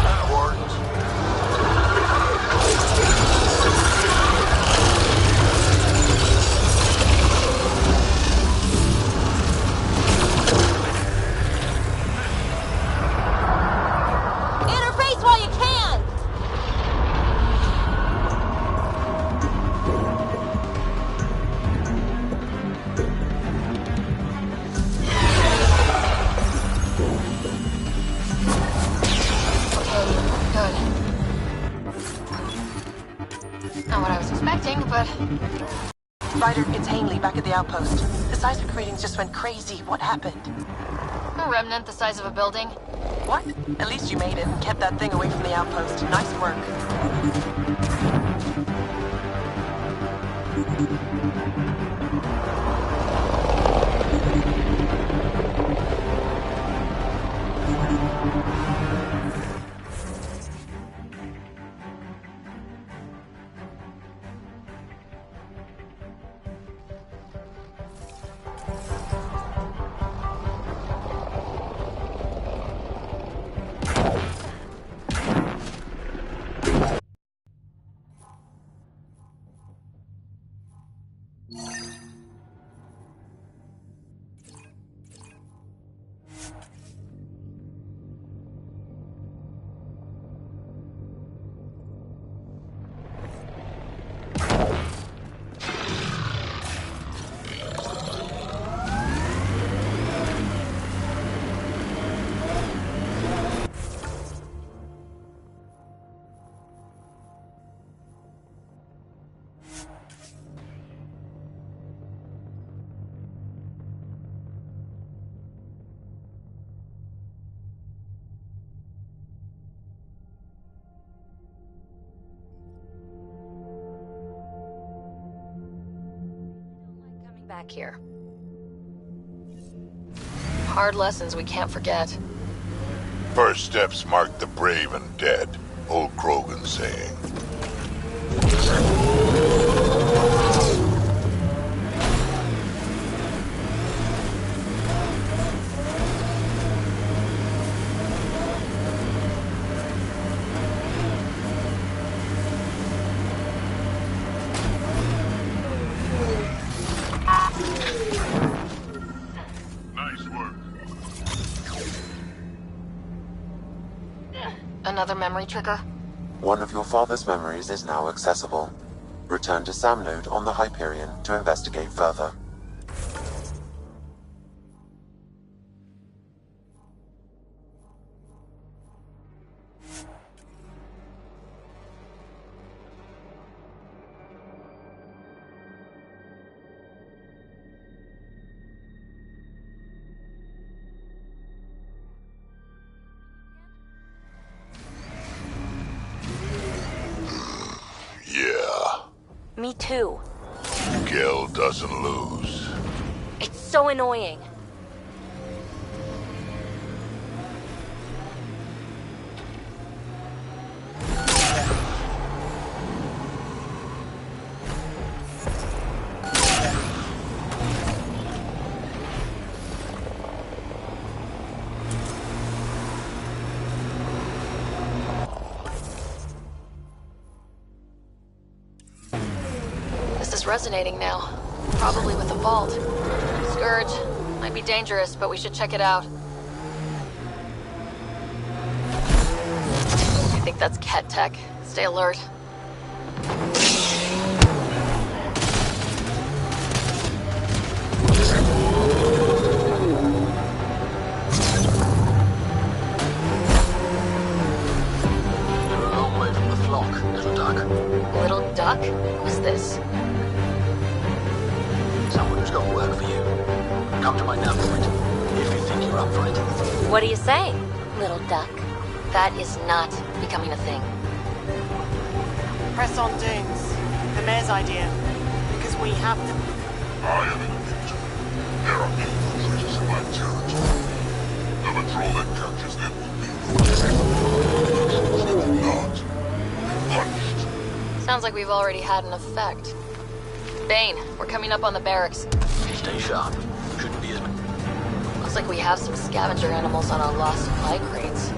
S8: That worked.
S14: Interface while you can!
S1: Good. Not what I was expecting, but...
S17: Ryder, it's Hanley back at the outpost. The seismic readings just went crazy. What happened?
S1: A remnant the size of a building.
S17: What? At least you made it and kept that thing away from the outpost. Nice work.
S11: Back here. Hard lessons we can't forget.
S8: First steps mark the brave and dead. Old Krogan saying.
S1: Another memory trigger?
S4: One of your father's memories is now accessible. Return to Sam Node on the Hyperion to investigate further.
S8: Yeah.
S14: Me too.
S8: Gil doesn't lose.
S14: It's so annoying.
S11: resonating now. Probably with the vault. Scourge. Might be dangerous, but we should check it out. I think that's Ket tech. Stay alert. Little duck? Who's this?
S18: Someone who's got work for you. Come to my nav point, if you think you're up for it.
S14: What do you say, little duck?
S11: That is not becoming a thing.
S15: Press on dunes. The mayor's idea. Because we have to.
S8: I am admit. There are people creatures in my territory. The patrol that captures them will be rewarded. Those that do not, punished.
S11: Sounds like we've already had an effect. Bane, we're coming up on the barracks.
S18: Stay sharp. Shouldn't be as many.
S11: Looks like we have some scavenger animals on our lost supply crates.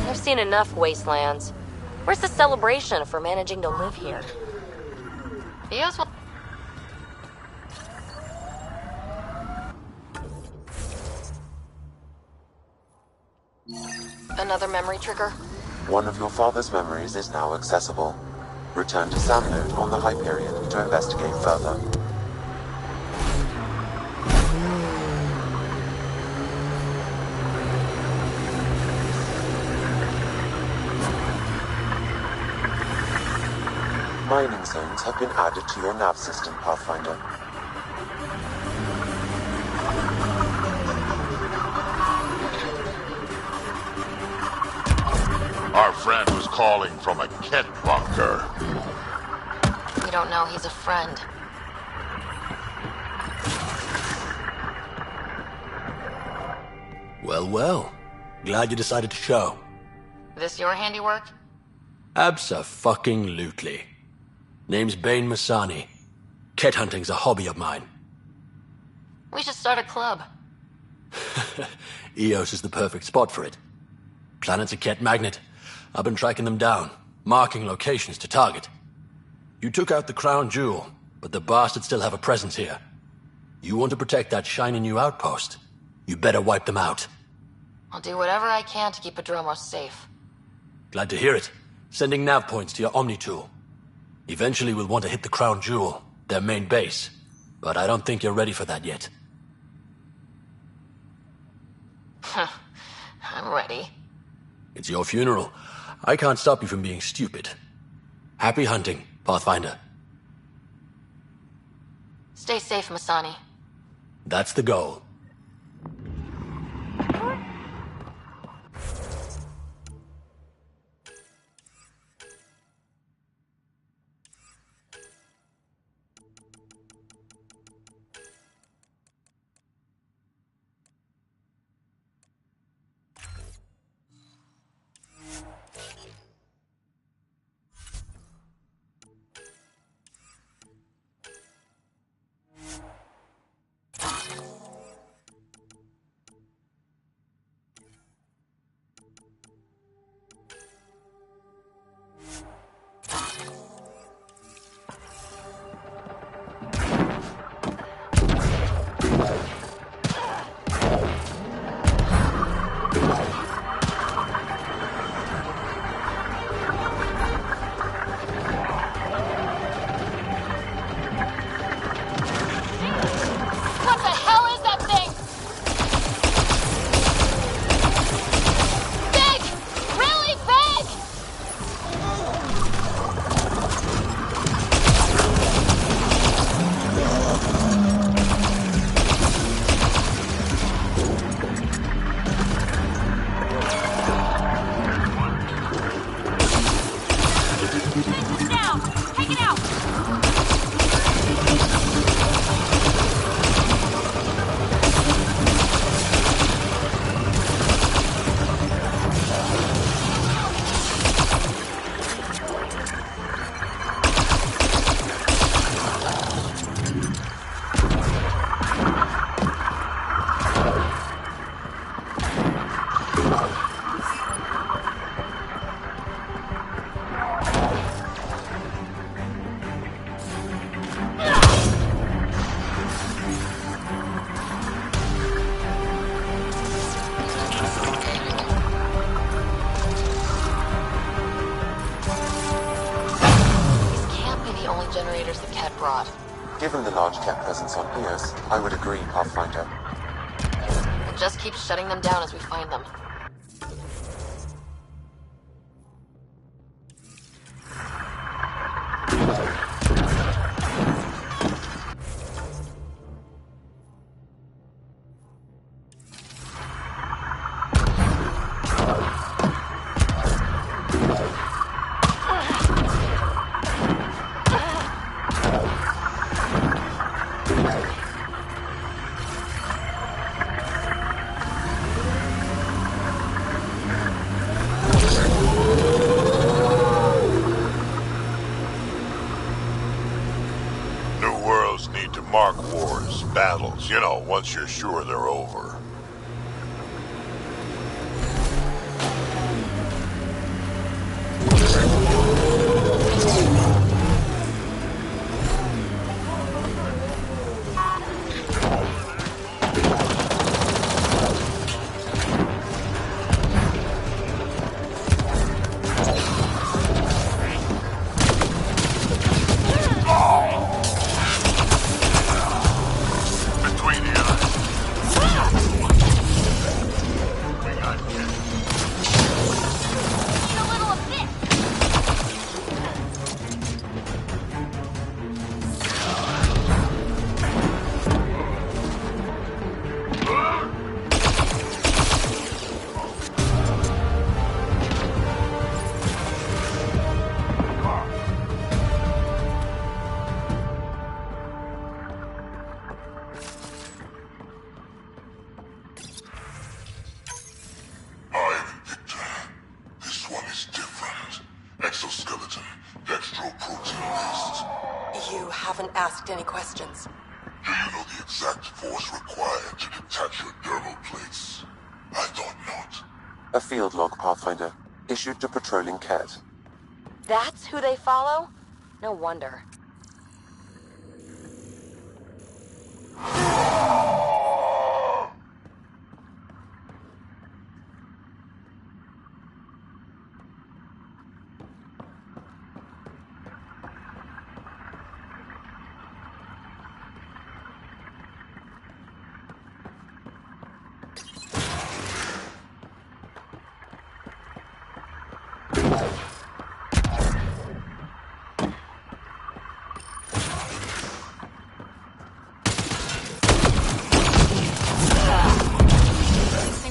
S14: I've seen enough wastelands. Where's the celebration for managing to live here?
S11: Yes, well. Another memory trigger?
S4: One of your father's memories is now accessible. Return to Sam Node on the Hyperion to investigate further. Mining zones have been added to your nav system, Pathfinder.
S8: Our friend was calling from a Ket bunker.
S11: You don't know he's a friend.
S18: Well, well. Glad you decided to show.
S11: This your handiwork?
S18: Abso-fucking-lutely. Name's Bane Masani. Ket hunting's a hobby of mine.
S11: We should start a club.
S18: Eos is the perfect spot for it. Planet's a Ket magnet. I've been tracking them down, marking locations to target. You took out the crown jewel, but the bastards still have a presence here. You want to protect that shiny new outpost? You better wipe them out.
S11: I'll do whatever I can to keep Adromos safe.
S18: Glad to hear it. Sending nav points to your Omni tool. Eventually we'll want to hit the crown jewel, their main base. But I don't think you're ready for that yet.
S11: I'm ready.
S18: It's your funeral. I can't stop you from being stupid. Happy hunting, Pathfinder.
S11: Stay safe, Masani.
S18: That's the goal.
S4: Given the large cat presence on Eos, I would agree, Pathfinder.
S11: We'll just keep shutting them down as we find them.
S8: Battles, you know, once you're sure they're over.
S17: Asked any questions.
S8: Do you know the exact force required to detach your dermal plates? I thought not.
S4: A field log, Pathfinder. Issued to patrolling Ket.
S14: That's who they follow? No wonder.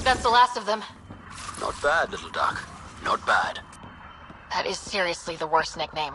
S11: That's the last of them.
S18: Not bad, little duck. Not bad.
S11: That is seriously the worst nickname.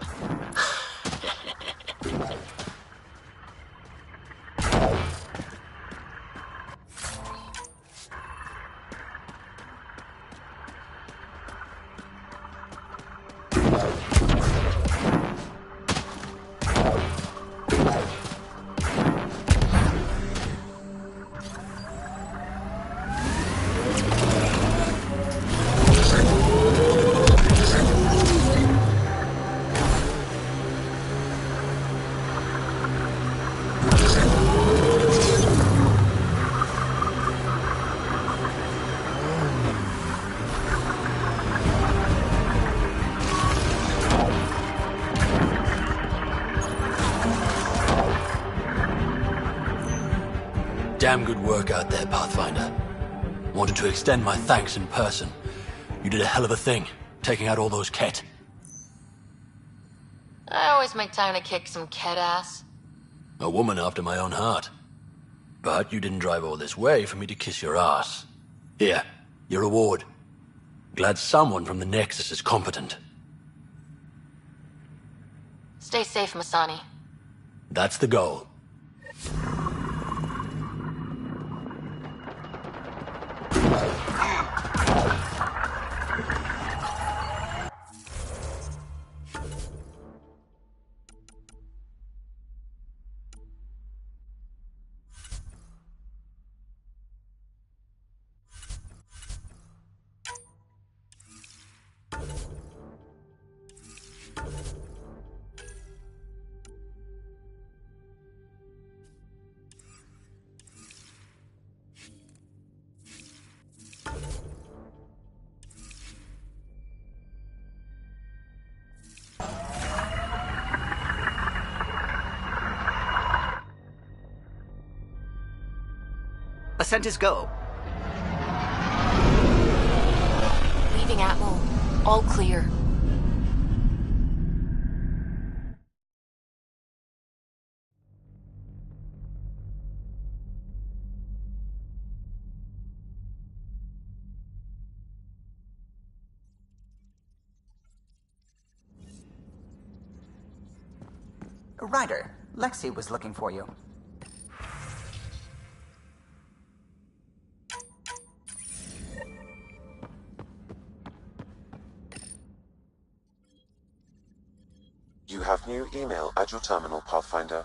S18: Damn good work out there, Pathfinder. Wanted to extend my thanks in person. You did a hell of a thing, taking out all those Ket.
S11: I always make time to kick some Ket ass.
S18: A woman after my own heart. But you didn't drive all this way for me to kiss your ass. Here, your reward. Glad someone from the Nexus is competent.
S11: Stay safe, Masani.
S18: That's the goal.
S6: Descent is go.
S1: Leaving Atmo. All clear.
S6: Ryder, Lexi was looking for you.
S4: You have new email at your terminal, Pathfinder.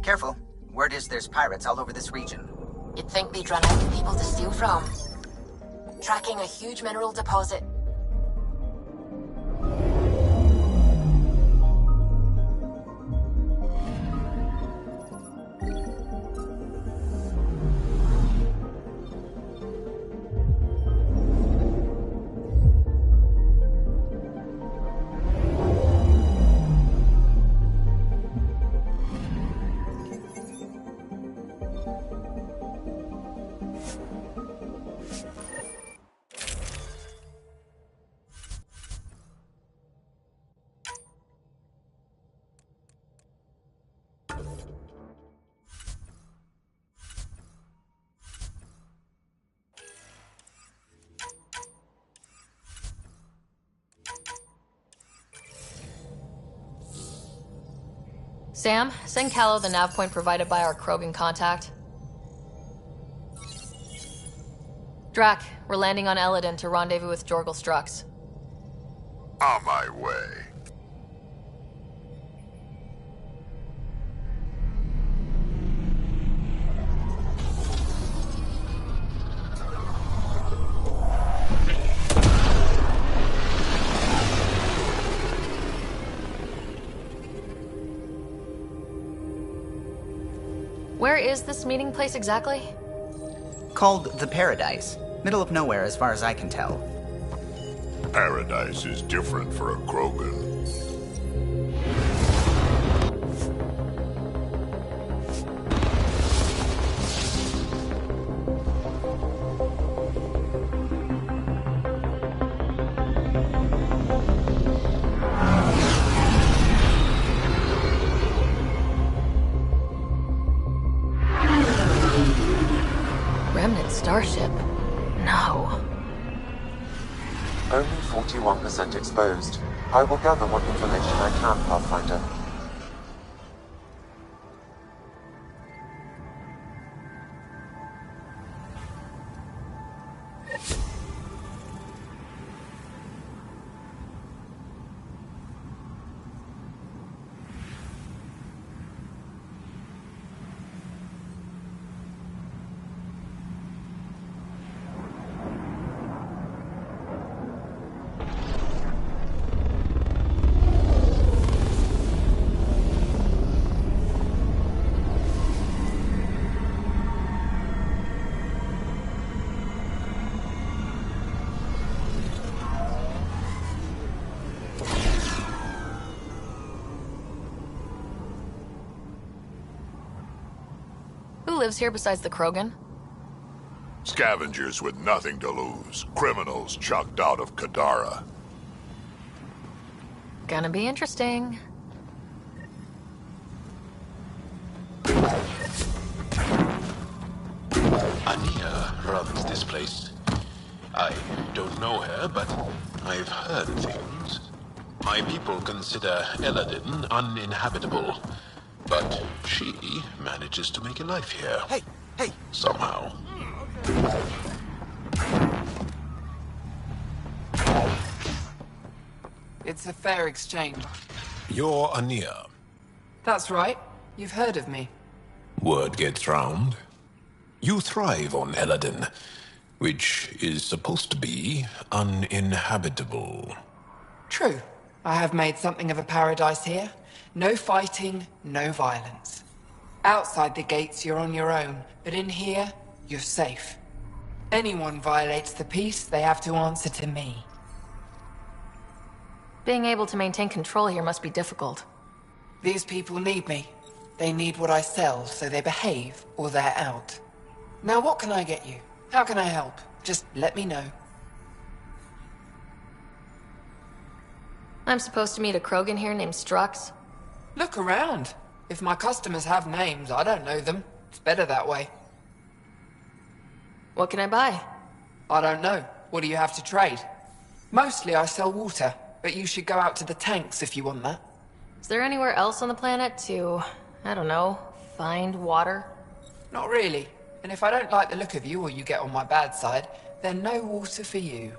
S6: Careful. Word is there's pirates all over this region.
S1: You'd think they'd run out of people to steal from. Tracking a huge mineral deposit.
S11: Sam, send Callow the nav point provided by our Krogan contact. Drac, we're landing on Eladin to rendezvous with Jorgal Strux.
S8: On my way.
S11: Where is this meeting place exactly?
S6: Called the Paradise. Middle of nowhere as far as I can tell.
S8: Paradise is different for a Krogan.
S11: Remnant starship? No.
S4: Only 41% exposed. I will gather what information I can, Pathfinder.
S11: Who lives here besides the Krogan?
S8: Scavengers with nothing to lose. Criminals chucked out of Kadara.
S11: Gonna be interesting.
S19: runs this place. I don't know her, but I've heard things. My people consider Eladin uninhabitable, but she manages to make a life here.
S13: Hey!
S19: Somehow.
S15: It's a fair exchange.
S19: You're Ania.
S15: That's right. You've heard of me.
S19: Word gets round. You thrive on Eladin, which is supposed to be uninhabitable.
S15: True. I have made something of a paradise here. No fighting, no violence. Outside the gates, you're on your own, but in here, you're safe. Anyone violates the peace, they have to answer to me.
S11: Being able to maintain control here must be difficult.
S15: These people need me. They need what I sell, so they behave, or they're out. Now what can I get you? How can I help? Just let me know.
S11: I'm supposed to meet a Krogan here named Strux.
S15: Look around. If my customers have names, I don't know them. It's better that way.
S11: What can I buy?
S15: I don't know. What do you have to trade? Mostly I sell water, but you should go out to the tanks if you want that.
S11: Is there anywhere else on the planet to, I don't know, find water?
S15: Not really. And if I don't like the look of you or you get on my bad side, then no water for you.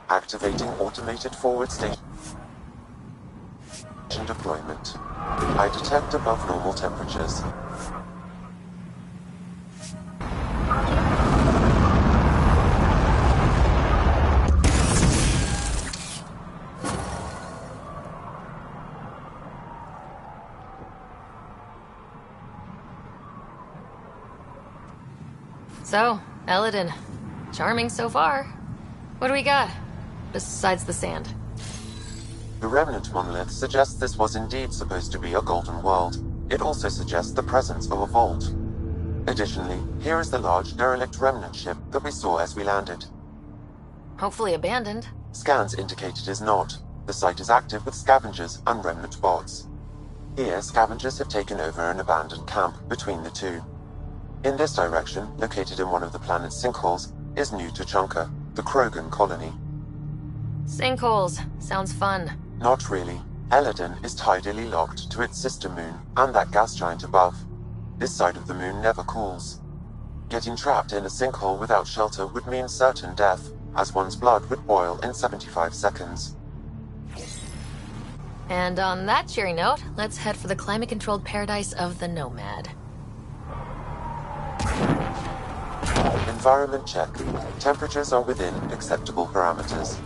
S4: Activating automated forward station deployment. I detect above normal temperatures.
S11: So, Eladin. Charming so far. What do we got? Besides the sand.
S4: The remnant monolith suggests this was indeed supposed to be a golden world. It also suggests the presence of a vault. Additionally, here is the large derelict remnant ship that we saw as we landed.
S11: Hopefully abandoned.
S4: Scans indicate it is not. The site is active with scavengers and remnant bots. Here, scavengers have taken over an abandoned camp between the two. In this direction, located in one of the planet's sinkholes, is New Tuchanka, the Krogan colony.
S11: Sinkholes. Sounds fun.
S4: Not really. Eladin is tidally locked to its sister moon and that gas giant above. This side of the moon never cools. Getting trapped in a sinkhole without shelter would mean certain death, as one's blood would boil in 75 seconds.
S11: And on that cheery note, let's head for the climate-controlled paradise of the Nomad.
S4: Environment check. Temperatures are within acceptable parameters.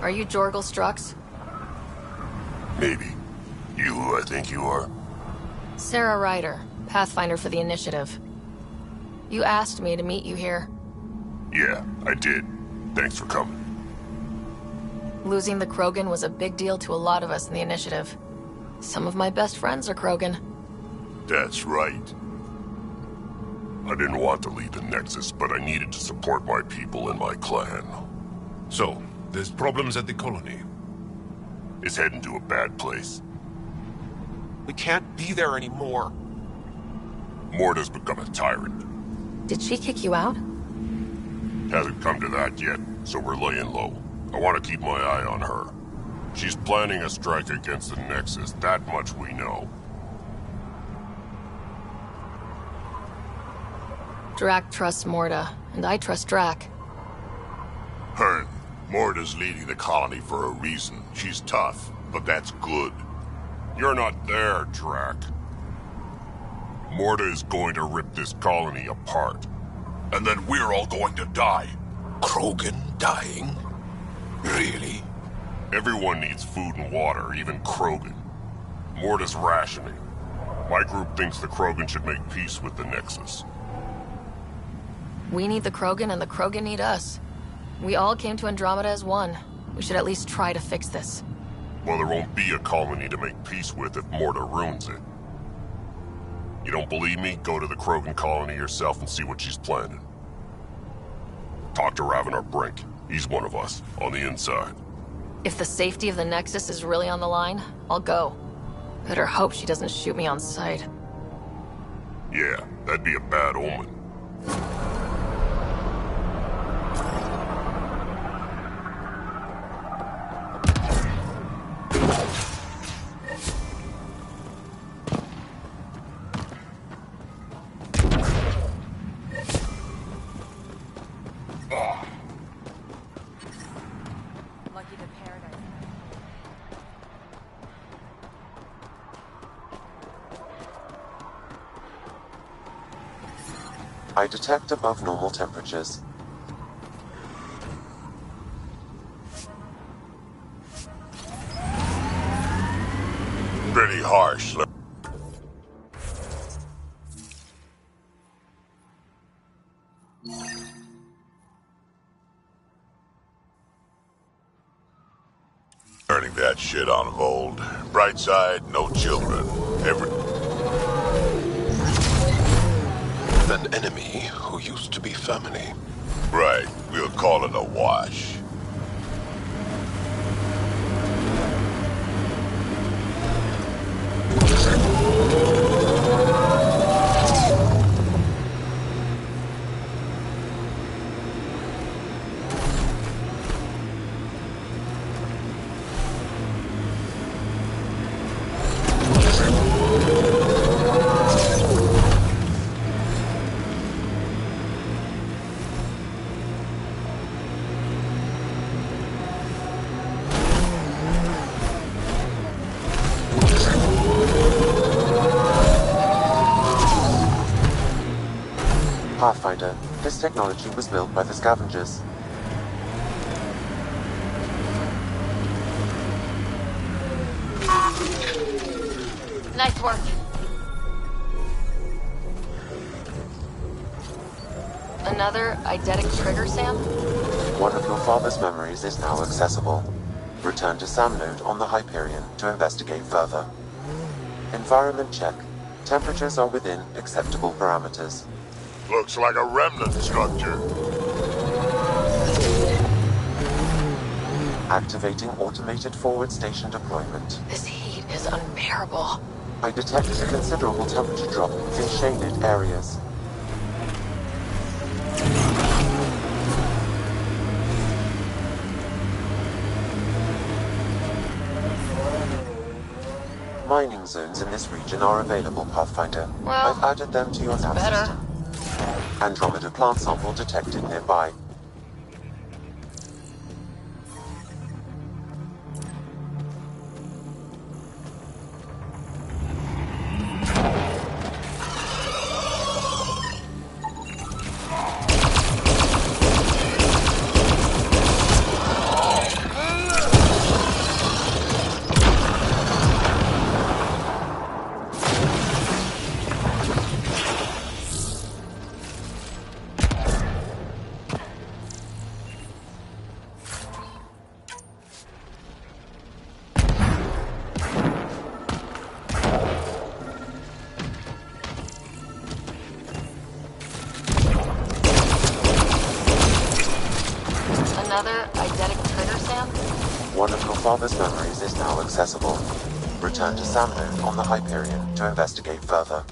S11: Are you Jorgal Strux?
S8: Maybe. You who I think you are?
S11: Sarah Ryder, Pathfinder for the Initiative. You asked me to meet you here.
S8: Yeah, I did. Thanks for coming.
S11: Losing the Krogan was a big deal to a lot of us in the Initiative. Some of my best friends are Krogan.
S8: That's right. I didn't want to leave the Nexus, but I needed to support my people and my clan.
S19: So, there's problems at the colony.
S8: It's heading to a bad place.
S12: We can't be there anymore.
S8: Morta's become a tyrant.
S11: Did she kick you out?
S8: Hasn't come to that yet, so we're laying low. I want to keep my eye on her. She's planning a strike against the Nexus, that much we know.
S11: Drac trusts Morta, and I trust Drac.
S8: Hearn, Morta's leading the colony for a reason. She's tough, but that's good. You're not there, Drac. Morta is going to rip this colony apart.
S20: And then we're all going to die. Krogan dying? Really?
S8: Everyone needs food and water, even Krogan. Morta's rationing. My group thinks the Krogan should make peace with the Nexus.
S11: We need the Krogan, and the Krogan need us. We all came to Andromeda as one. We should at least try to fix this.
S8: Well, there won't be a colony to make peace with if Morta ruins it. You don't believe me? Go to the Krogan colony yourself and see what she's planning. Talk to Ravenar Brink. He's one of us, on the inside.
S11: If the safety of the Nexus is really on the line, I'll go. Better hope she doesn't shoot me on sight.
S8: Yeah, that'd be a bad omen.
S4: I detect above normal temperatures.
S8: Pretty harsh.
S20: Turning that shit on hold. Bright side, no children.
S19: An enemy who used to be family.
S20: Right, we'll call it a wash.
S4: Pathfinder, this technology was built by the scavengers.
S10: Nice work.
S11: Another eidetic trigger, Sam?
S4: One of your father's memories is now accessible. Return to Sam Node on the Hyperion to investigate further. Environment check. Temperatures are within acceptable parameters.
S20: Looks like a remnant structure.
S4: Activating automated forward station deployment.
S11: This heat is unbearable.
S4: I detect a considerable temperature drop in shaded areas. Mining zones in this region are available, Pathfinder.
S11: Well,
S4: I've added them to your nav
S11: better.
S4: system. Andromeda plant sample detected nearby.
S5: another eidetic trigger, Sam?
S4: One of your father's memories is now accessible. Return to Samno on the Hyperion to investigate further.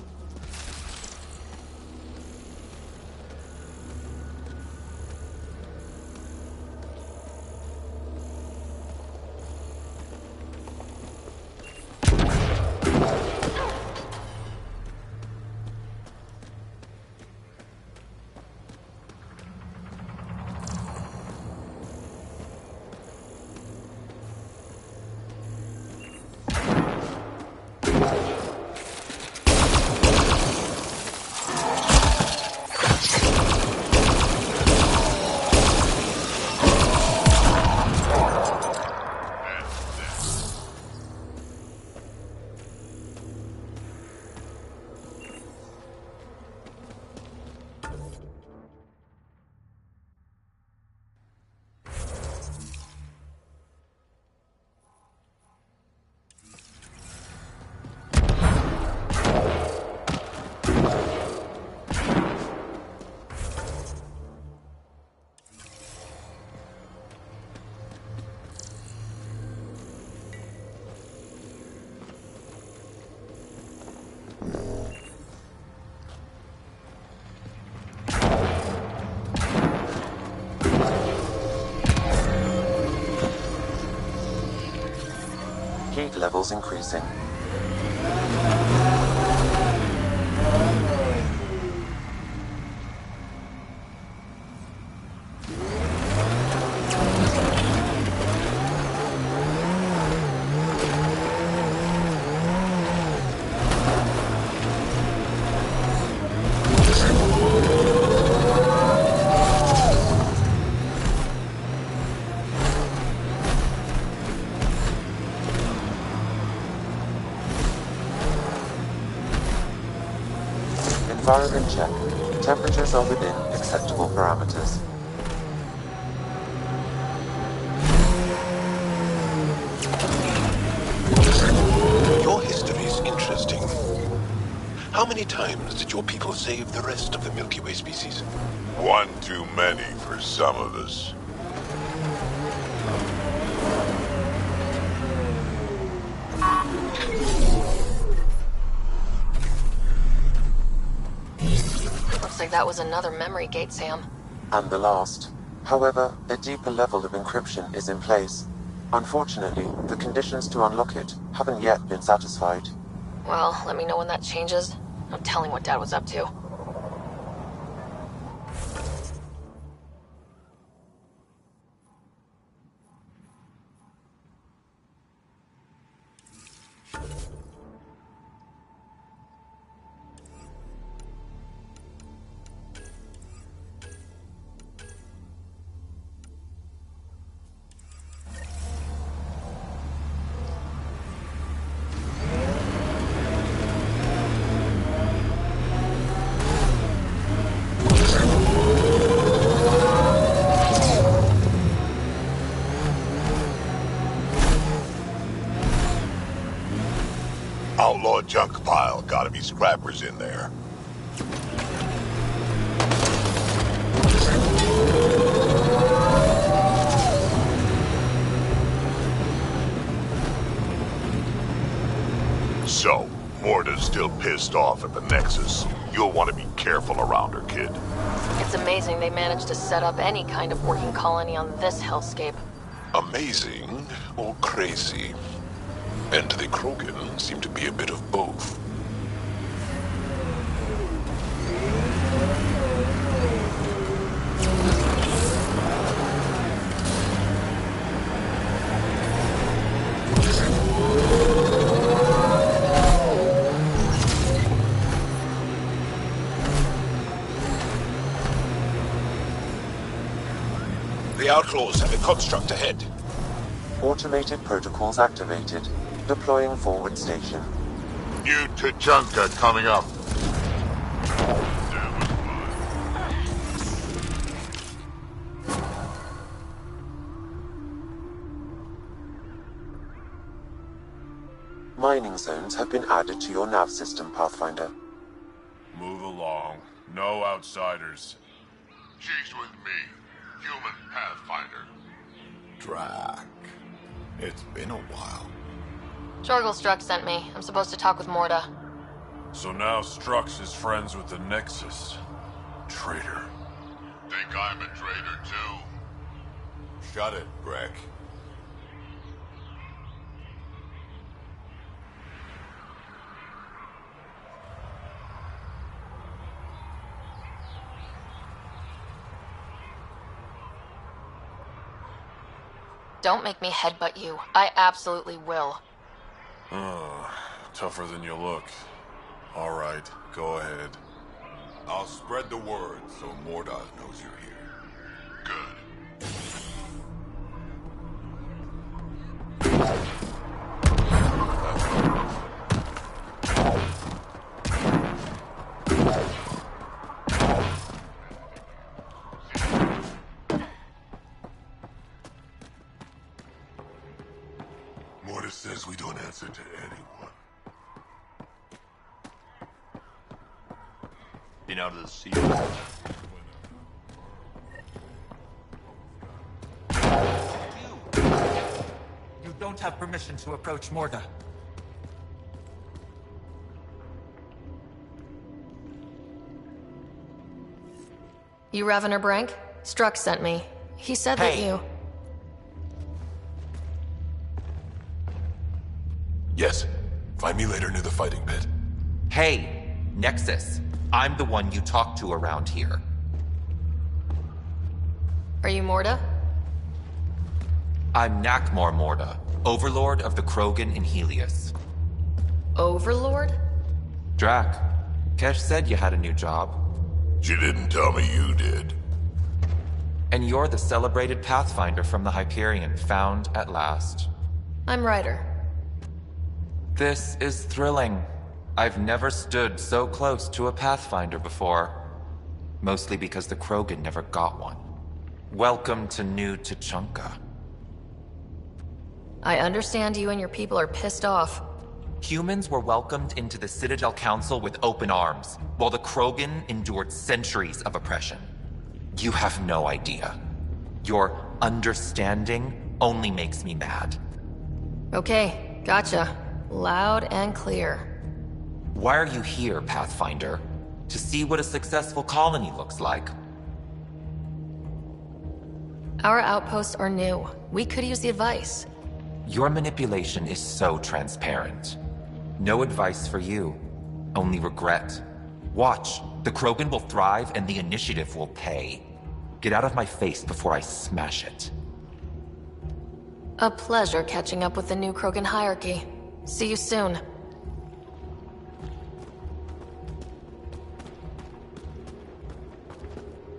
S4: Heat levels increasing. Environment check. Temperatures are within acceptable parameters.
S19: Your history is interesting. How many times did your people save the rest of the Milky Way species?
S8: One too many for some of us.
S11: Looks like that was another memory gate, Sam.
S4: And the last. However, a deeper level of encryption is in place. Unfortunately, the conditions to unlock it haven't yet been satisfied.
S11: Well, let me know when that changes. I'm telling what Dad was up to.
S8: Outlaw junk pile. Gotta be scrappers in there. So, Morta's still pissed off at the Nexus. You'll want to be careful around her, kid.
S11: It's amazing they managed to set up any kind of working colony on this hellscape.
S19: Amazing or crazy? And the Krogan seem to be a bit of both. The Outlaws have a construct ahead.
S4: Automated protocols activated. Deploying forward station.
S8: New Tachanka coming up.
S4: Mining zones have been added to your nav system, Pathfinder.
S8: Move along. No outsiders. She's with me. Human Pathfinder.
S20: Drac. It's been a while.
S11: Jorgel Strux sent me. I'm supposed to talk with Morda.
S21: So now Strux is friends with the Nexus. Traitor.
S8: Think I'm a traitor too?
S20: Shut it, Greg.
S11: Don't make me headbutt you. I absolutely will.
S21: Tougher than you look. Alright, go ahead.
S20: I'll spread the word so Morda knows you're here.
S8: Good.
S20: Morda says we don't answer to anyone.
S16: Been out of the sea.
S6: You don't have permission to approach Morda.
S11: You Revener Brank? Strux sent me. He said that you...
S20: Yes. Find me later near the fighting pit.
S22: Hey, Nexus. I'm the one you talk to around here.
S11: Are you Morda?
S22: I'm Nakmor Morda, Overlord of the Krogan in Helios.
S11: Overlord?
S22: Drac, Kesh said you had a new job.
S20: She didn't tell me you did.
S22: And you're the celebrated Pathfinder from the Hyperion, found at last.
S11: I'm Ryder.
S22: This is thrilling. I've never stood so close to a Pathfinder before. Mostly because the Krogan never got one. Welcome to New Tuchanka.
S11: I understand you and your people are pissed off.
S22: Humans were welcomed into the Citadel Council with open arms, while the Krogan endured centuries of oppression. You have no idea. Your understanding only makes me mad.
S11: Okay, gotcha. Loud and clear.
S22: Why are you here, Pathfinder? To see what a successful colony looks like?
S11: Our outposts are new. We could use the advice.
S22: Your manipulation is so transparent. No advice for you, only regret. Watch, the Krogan will thrive and the initiative will pay. Get out of my face before I smash it.
S11: A pleasure catching up with the new Krogan hierarchy. See you soon.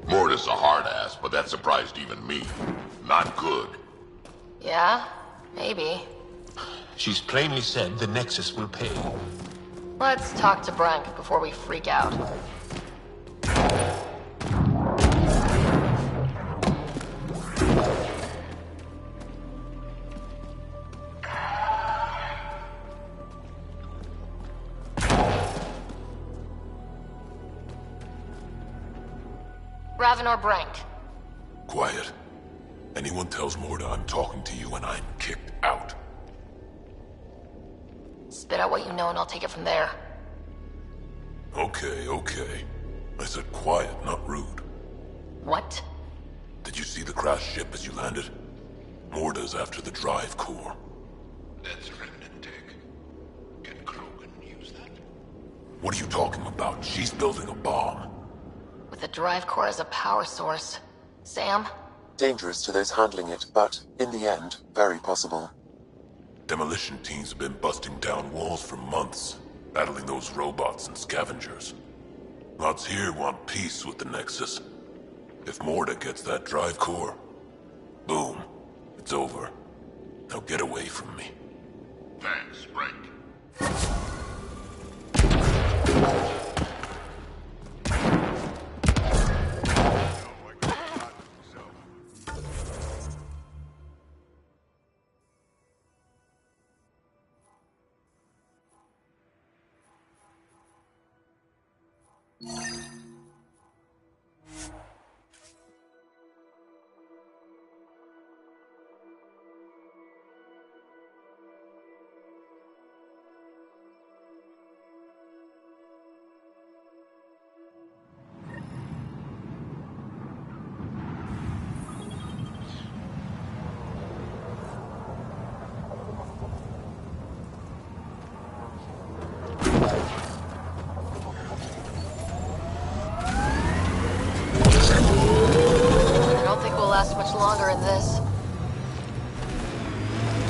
S8: Morda's a hard ass, but that surprised even me. Not good.
S11: Yeah? Maybe.
S19: She's plainly said the Nexus will pay.
S11: Let's talk to Brank before we freak out. Ravenor Brank.
S20: Quiet. Anyone tells Morda I'm talking to you and I'm kicked out.
S11: Spit out what you know and I'll take it from there.
S20: Okay, okay. I said quiet, not rude.
S11: What?
S20: Did you see the crashed ship as you landed? Morda's after the drive core.
S8: That's remnant tech. Can Krogan use that?
S20: What are you talking about? She's building a bomb.
S11: With the drive core as a power source. Sam?
S4: Dangerous to those handling it, but, in the end, very possible.
S20: Demolition teams have been busting down walls for months, battling those robots and scavengers. Lots here want peace with the Nexus. If Morda gets that drive core, boom, it's over. Now get away from me.
S8: Thanks, Frank.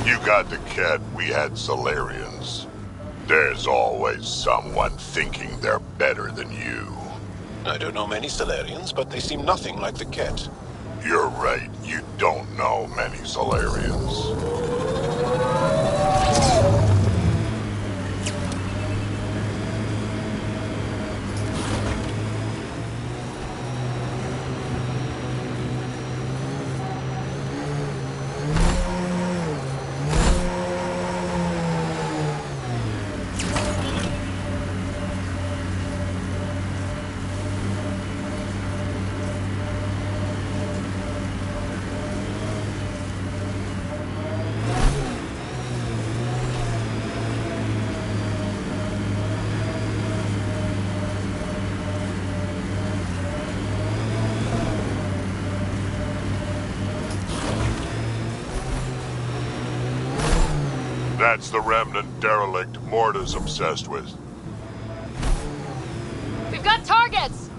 S8: you got the Ket, we had Solarians. There's always someone thinking they're better than you.
S19: I don't know many Solarians, but they seem nothing like the Ket.
S8: You're right, you don't know many Solarians. That's the remnant derelict Morta's obsessed with.
S10: We've got targets!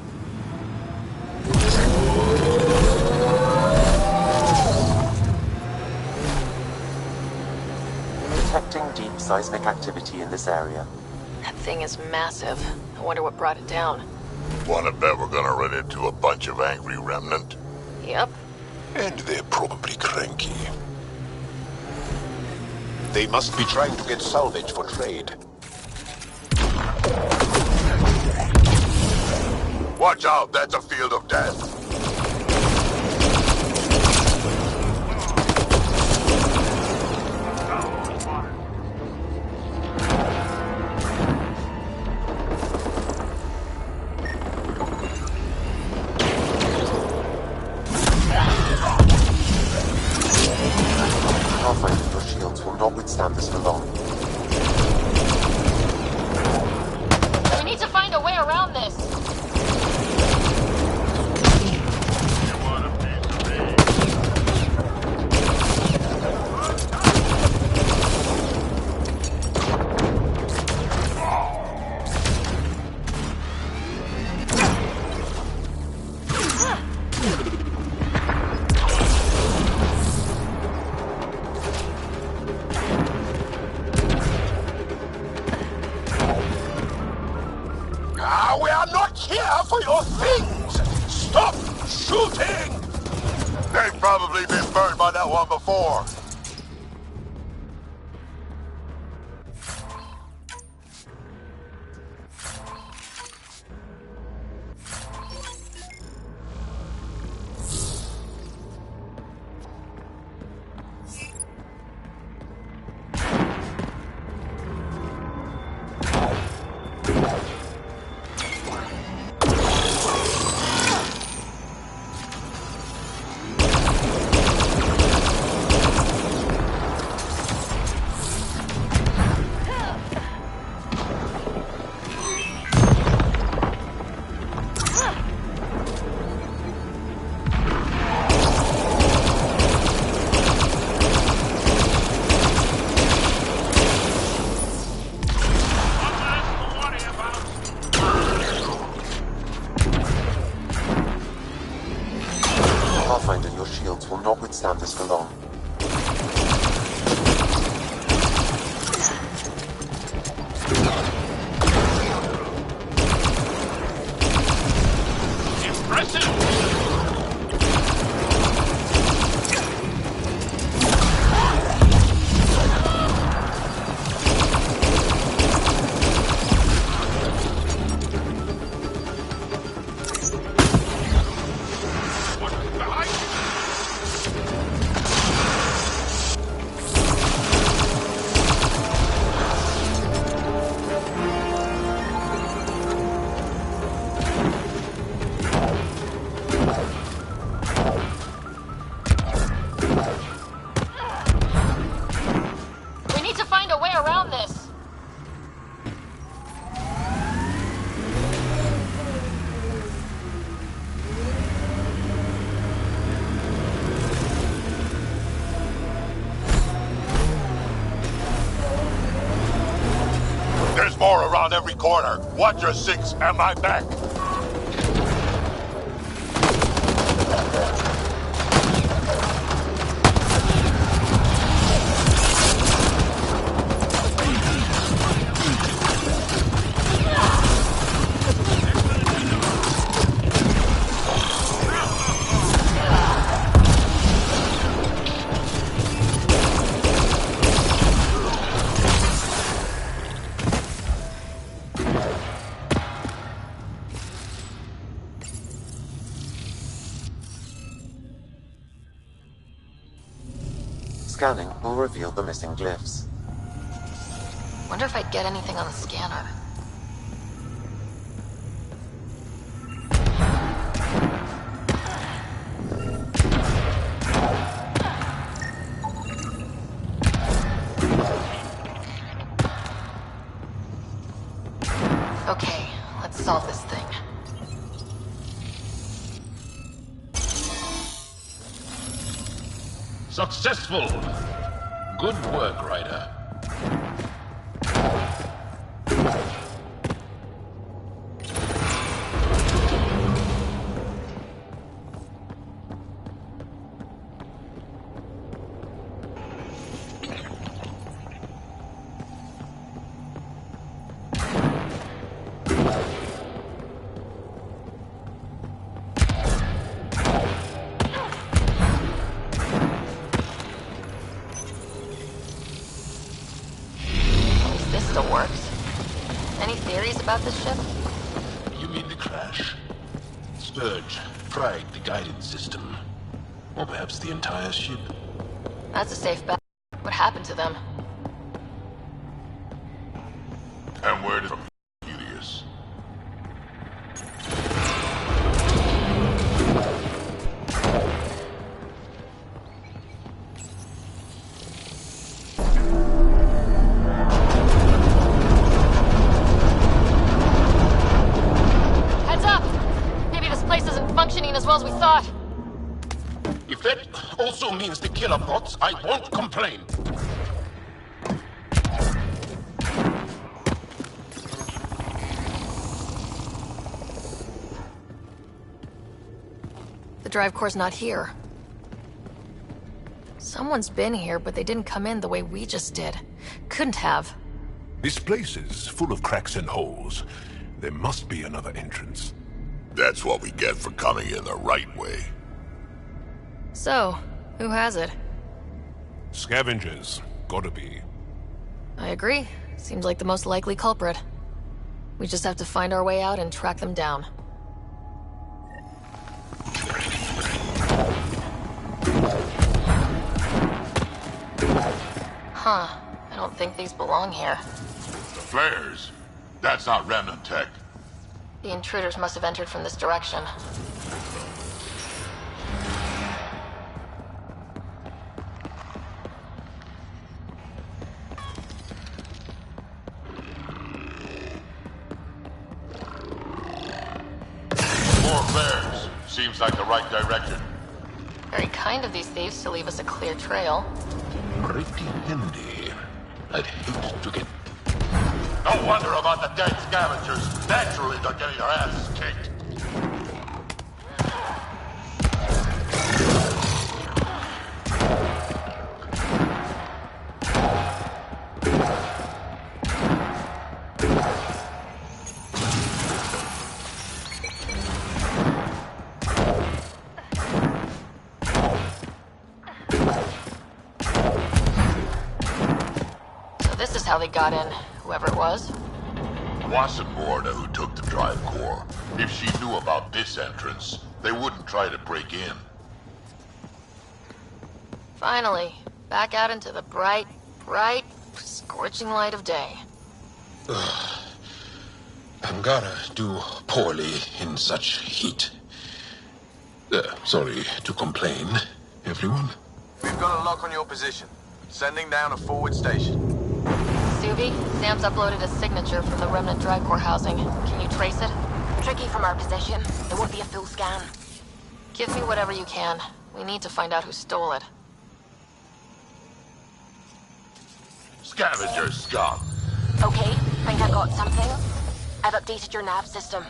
S4: Detecting deep seismic activity in this area.
S11: That thing is massive. I wonder what brought it down.
S8: Wanna bet we're gonna run into a bunch of angry remnant?
S11: Yep.
S19: And they're probably cranky. They must be trying to get salvage for trade.
S8: Watch out, that's a field of death.
S4: Pathfinder, your shields will not withstand this for long.
S10: We need to find a way around this.
S8: We are not here for your things! Stop shooting! They've probably been burned by that one before.
S4: Pathfinder, your shields will not withstand this for long.
S10: We need to find a way around this.
S8: There's more around every corner. Watch your six and my back.
S4: Scanning will reveal the missing glyphs.
S11: Wonder if I'd get anything on the scanner. Okay, let's solve this thing.
S19: Successful! Good work, Ryder.
S11: About this ship?
S19: You mean the crash? Scourge fried the guidance system. Or perhaps the entire ship.
S11: That's a safe bet. What happened to them?
S8: And where did Helios?
S11: As well as we thought.
S19: If that also means the killer bots, I won't complain.
S11: The drive core's not here. Someone's been here, but they didn't come in the way we just did. Couldn't have.
S2: This place is full of cracks and holes. There must be another entrance.
S8: That's what we get for coming in the right way.
S11: So, who has it?
S2: Scavengers. Gotta be.
S11: I agree. Seems like the most likely culprit. We just have to find our way out and track them down. Huh. I don't think these belong here.
S8: The flares? That's not remnant tech.
S11: The intruders must have entered from this direction.
S8: More flares. Seems like the right direction.
S11: Very kind of these thieves to leave us a clear trail.
S19: Pretty handy. I'd hate to get...
S8: No wonder about the dead scavengers. Naturally, they're getting their asses kicked.
S11: So this is how they got in. Whoever it was.
S8: Wasn't Morna who took the drive core. If she knew about this entrance, they wouldn't try to break in.
S11: Finally, back out into the bright, scorching light of day.
S19: Angara do poorly in such heat. Sorry to complain, everyone.
S3: We've got a lock on your position. Sending down a forward station.
S11: Suvi, Sam's uploaded a signature from the remnant drive core housing. Can you trace it?
S1: Tricky from our position. It won't be a full scan.
S11: Give me whatever you can. We need to find out who stole it.
S8: Scavenger scum.
S1: Okay, think I've got something. I've updated your nav system.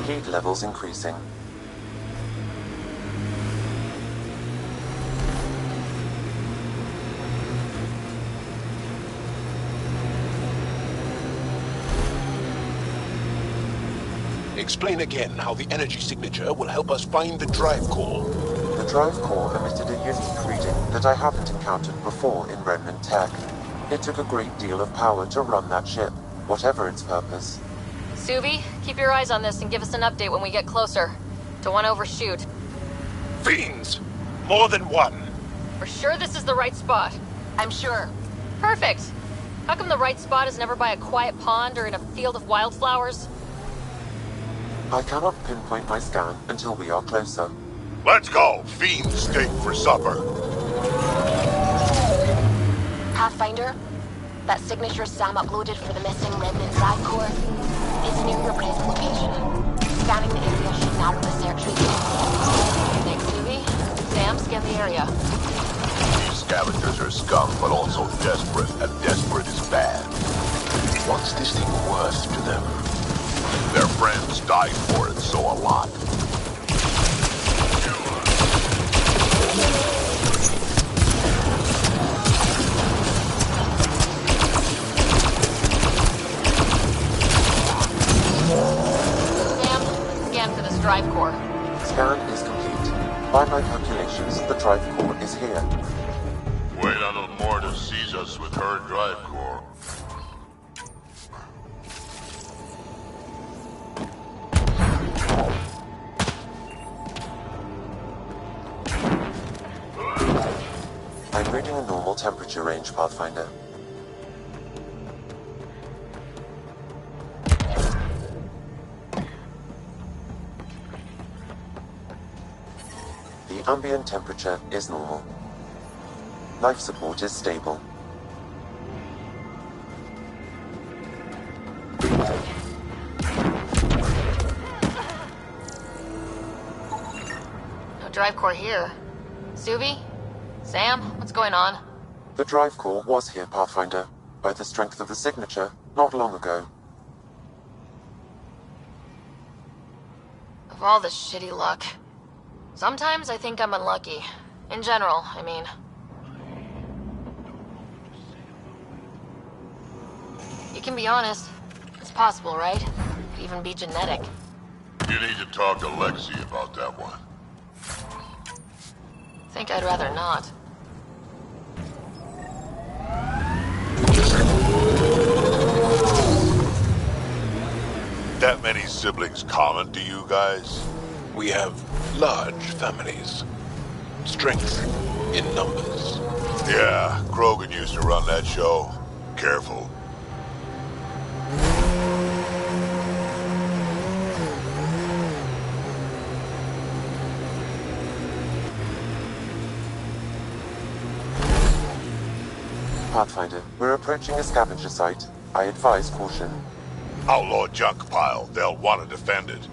S4: Heat levels increasing.
S2: Explain again how the energy signature will help us find the drive core.
S4: The drive core emitted a unique reading that I haven't encountered before in remnant tech. It took a great deal of power to run that ship, whatever its purpose.
S11: Suvi, keep your eyes on this and give us an update when we get closer. Don't want to overshoot.
S2: Fiends! More than one.
S11: We're sure this is the right spot.
S17: I'm sure.
S11: Perfect. How come the right spot is never by a quiet pond or in a field of wildflowers?
S4: I cannot pinpoint my scan until we are closer.
S8: Let's go! Fiend steak for supper.
S1: Pathfinder, that signature Sam uploaded for the missing remnant drive core is near your present location. Scanning the area should narrow the search region.
S11: Thanks, Suvi. Sam, scan the area.
S8: These scavengers are scum, but also desperate, and desperate is bad.
S2: What's this thing worth to them?
S8: Their friends died for it, so a lot.
S11: Sam, scan for this drive core.
S4: Scan is complete. By my calculations, the drive core is here.
S8: Wait until Morta sees us with her drive core.
S4: I'm reading a normal temperature range, Pathfinder. The ambient temperature is normal. Life support is stable.
S11: No drive core here. Suvi? Sam, what's going on?
S4: The drive core was here, Pathfinder, by the strength of the signature, not long ago.
S11: Of all the shitty luck. Sometimes I think I'm unlucky. In general, I mean. You can be honest. It's possible, right? Could even be genetic.
S8: You need to talk to Lexi about that one.
S11: Think I'd rather not.
S8: That many siblings common to you guys?
S2: We have large families. Strength in numbers.
S8: Yeah, Krogan used to run that show. Careful.
S4: Pathfinder, we're approaching a scavenger site. I advise caution.
S8: Outlaw junk pile. They'll want to defend it.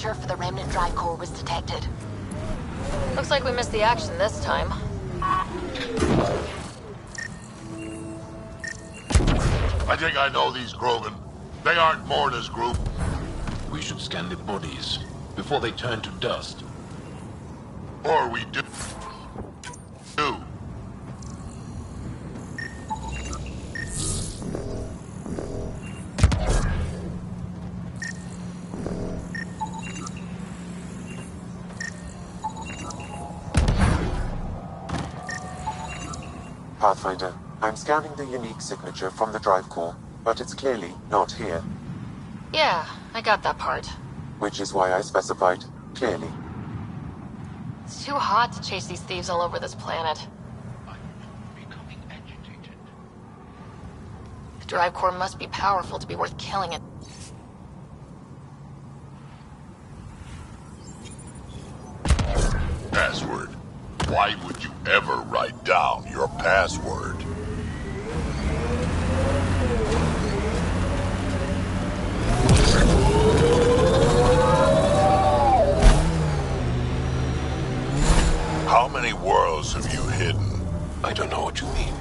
S1: For the remnant drive core was detected.
S11: Looks like we missed the action this time.
S8: I think I know these Krogan. They aren't Morta's group.
S2: We should scan the bodies before they turn to dust.
S8: Or we do.
S4: Pathfinder, I'm scanning the unique signature from the drive core, but it's clearly not here.
S11: Yeah, I got that part.
S4: Which is why I specified clearly.
S11: It's too hot to chase these thieves all over this planet. The drive core must be powerful to be worth killing it.
S8: Why would you ever write down your password? How many worlds have you hidden?
S2: I don't know what you mean.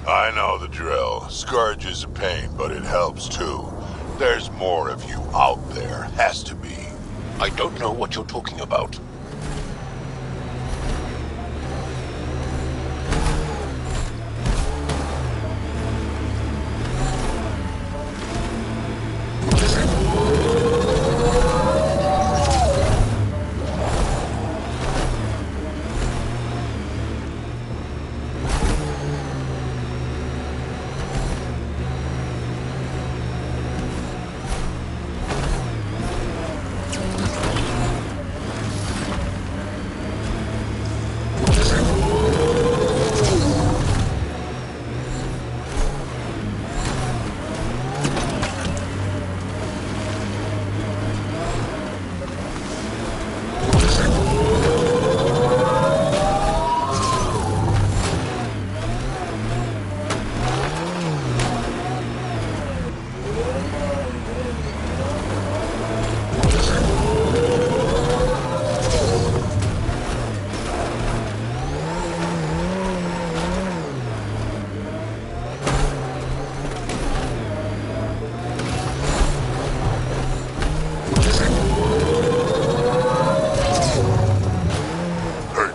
S8: I know the drill. Scourge is a pain, but it helps too. There's more of you out there. Has to be.
S2: I don't know what you're talking about.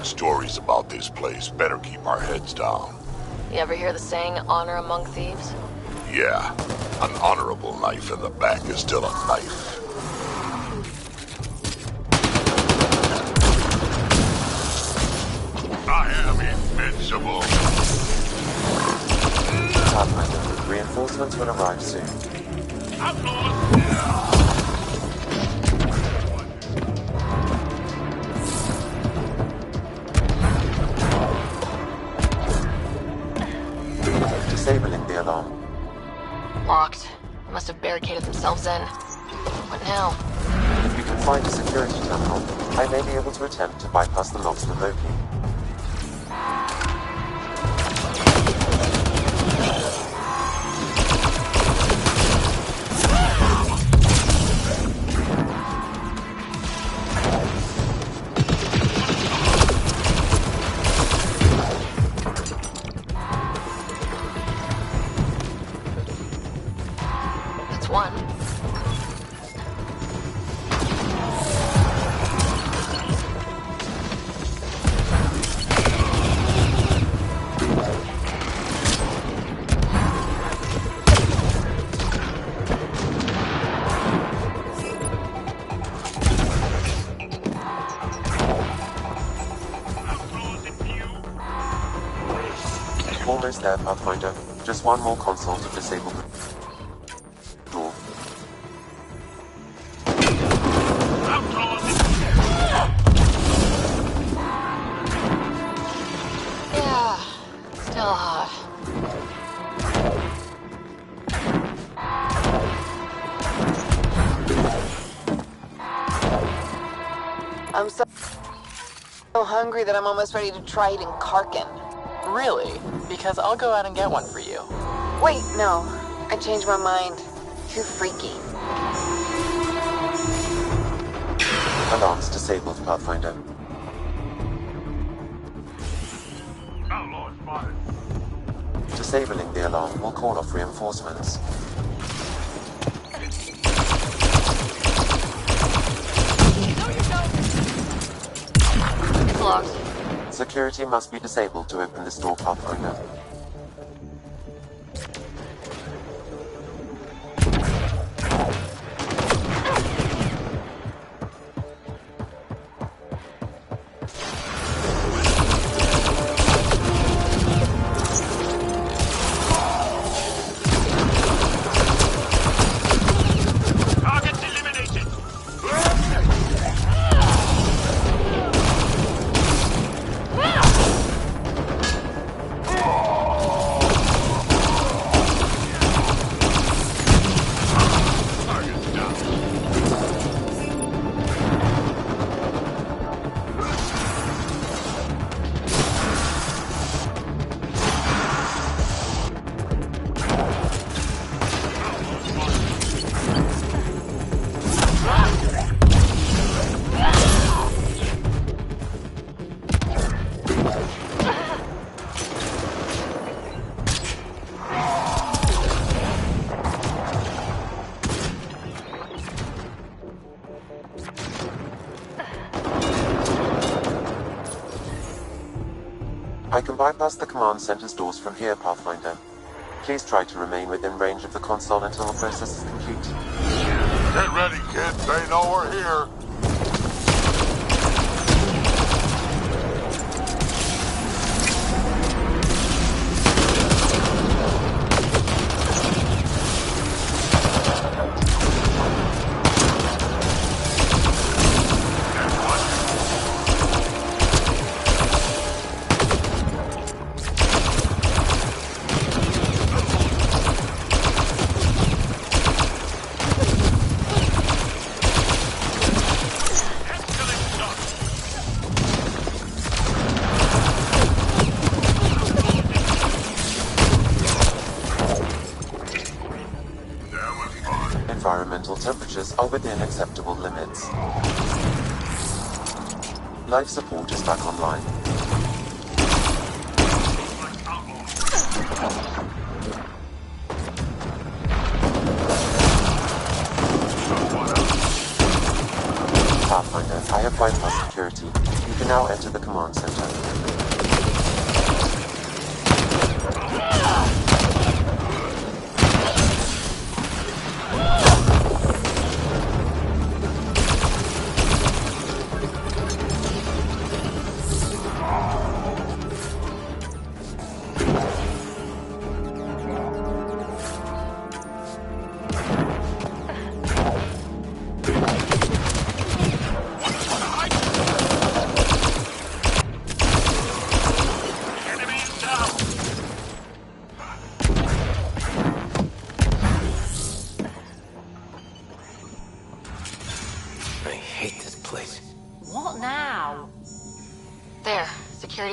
S8: Stories about this place. Better keep our heads down.
S11: You ever hear the saying, honor among thieves?
S8: Yeah. An honorable knife in the back is still a knife. I am invincible.
S4: Reinforcements will arrive soon. Disabling the alarm.
S11: Locked. They must have barricaded themselves in. What now?
S4: If you can find a security terminal, I may be able to attempt to bypass the locks remotely. Almost there, Pathfinder. Just one more console to disable the door.
S11: Yeah, still hot.
S17: I'm so hungry that I'm almost ready to try eating Karkin.
S7: Really? Because I'll go out and get one for you.
S17: Wait, no. I changed my mind. Too freaky.
S4: Alarms disabled, Pathfinder. Disabling the alarm will call off reinforcements.
S11: It's locked.
S4: Security must be disabled to open this door, Pathfinder. I can bypass the command center's doors from here, Pathfinder. Please try to remain within range of the console until the process is complete.
S8: Get ready, kids. They know we're here.
S4: Environmental temperatures are within acceptable limits. Life support is back online. Pathfinder, I have bypassed security. You can now enter the command center.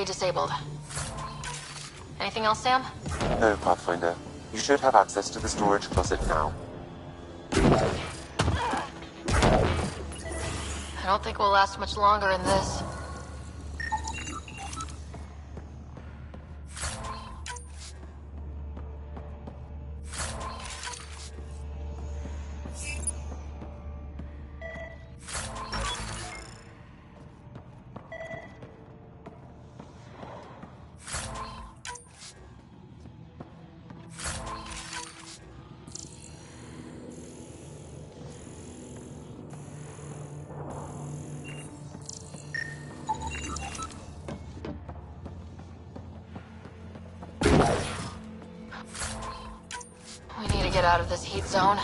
S11: Disabled. Anything else, Sam?
S4: No, Pathfinder. You should have access to the storage closet now.
S11: I don't think we'll last much longer in this. Get out of this heat zone.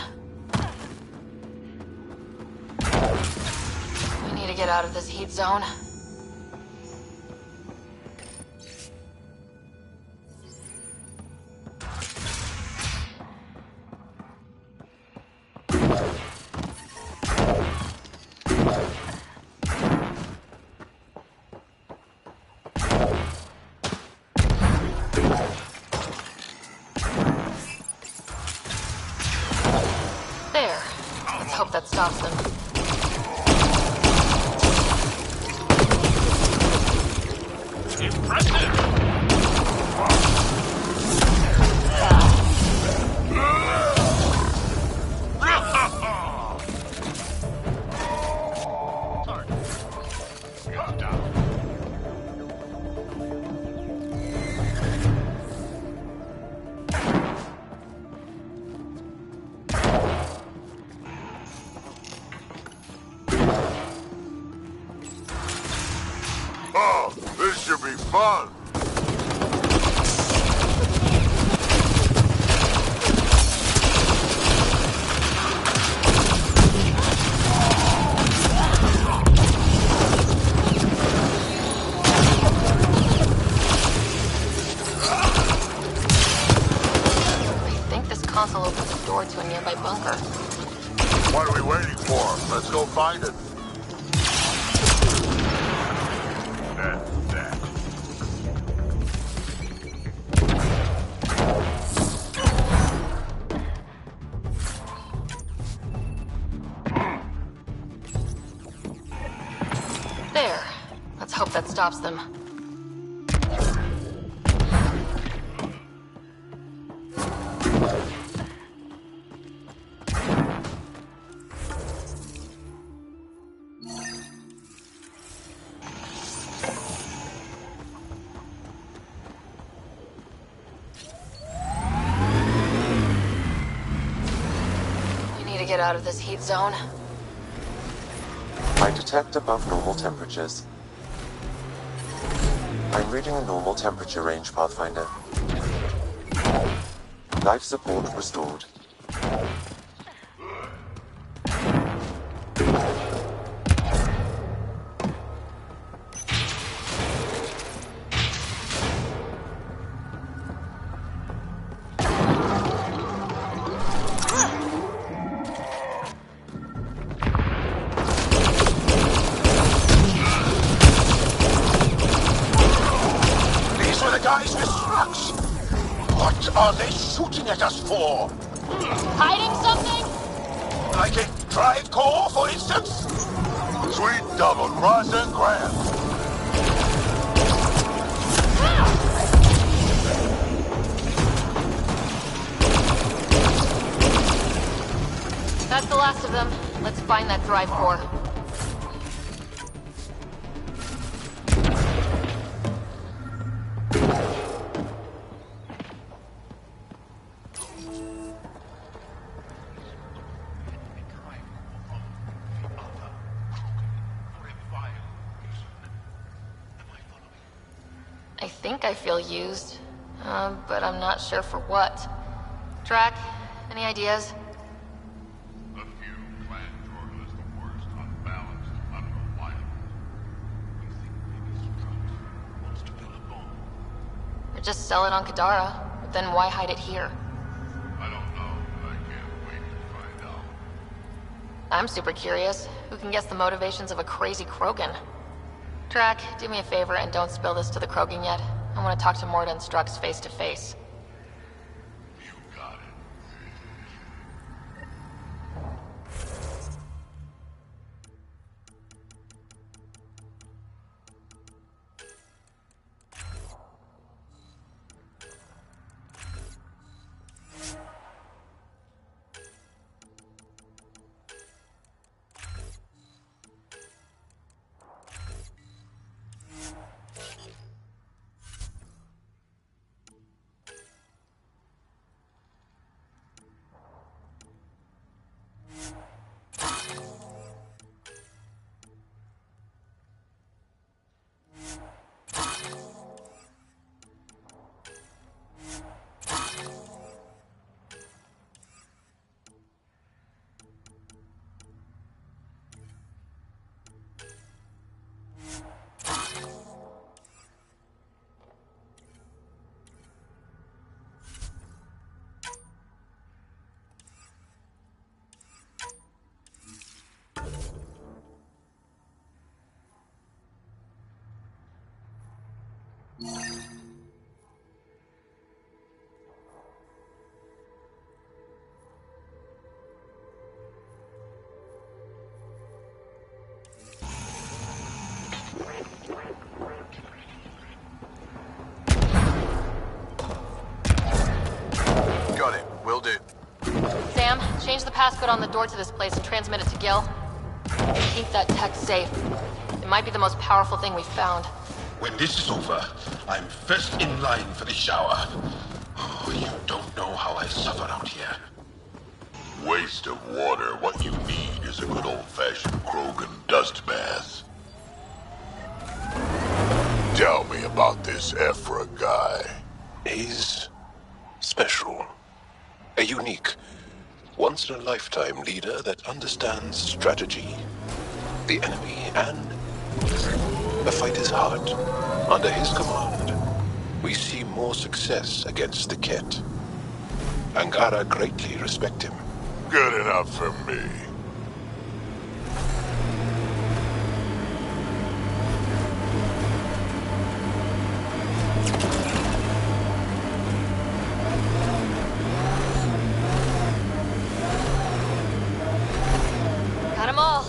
S11: We need to get out of this heat zone. That stops them.
S8: This should be fun.
S11: I think this console opens a door to a nearby bunker.
S8: What are we waiting for? Let's go find it.
S11: There. Let's hope that stops them.
S10: out of this heat zone.
S4: I detect above normal temperatures. I'm reading a normal temperature range, Pathfinder. Life support restored.
S2: These were the guys with trucks. What are they shooting at us for?
S11: Hiding something?
S2: Like a drive core, for instance? Sweet double cross and grab.
S10: That's the last of them. Let's find that drive core. I think I feel used, but I'm not sure for what. Drac, any ideas? Or just sell it on Kadara, but then why hide it here?
S8: I don't know, but I can't wait to find out.
S10: I'm super curious. Who can guess the motivations of a crazy Krogan? Drac, do me a favor and don't spill this to the Krogan yet. I want to talk to Morta and Strux face to face.
S13: Got it. Will do.
S10: Sam, change the passcode on the door to this place and transmit it to Gil. Keep that tech safe. It might be the most powerful thing we've found.
S2: When this is over, I'm first in line for the shower. Oh, you don't know how I suffer out here.
S8: Waste of water. What you need is a good old-fashioned Krogan dust bath. Tell me about this Ephra guy.
S2: He's special. A unique, once-in-a-lifetime leader that understands strategy, the enemy, and the fight is hard. Under his command, we see more success against the Ket. Angara greatly respect him.
S8: Good enough for me.
S10: Got 'em all.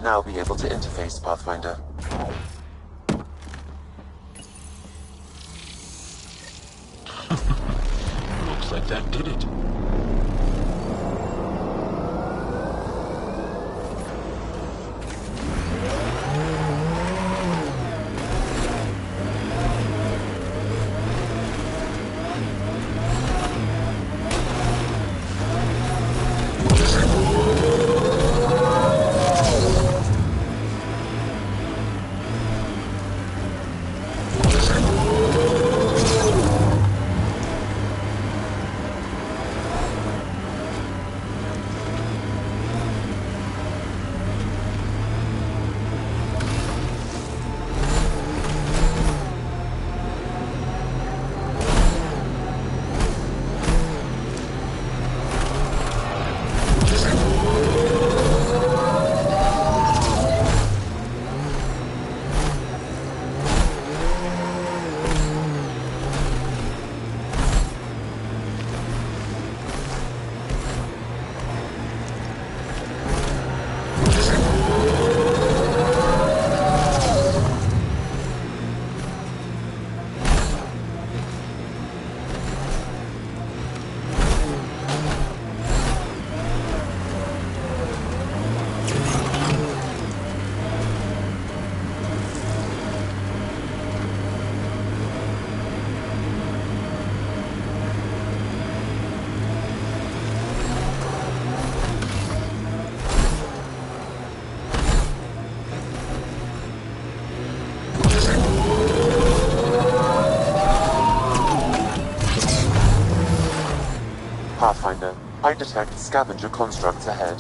S4: should now be able to interface, Pathfinder.
S19: Looks like that did it.
S4: Pathfinder, I detect scavenger constructs ahead.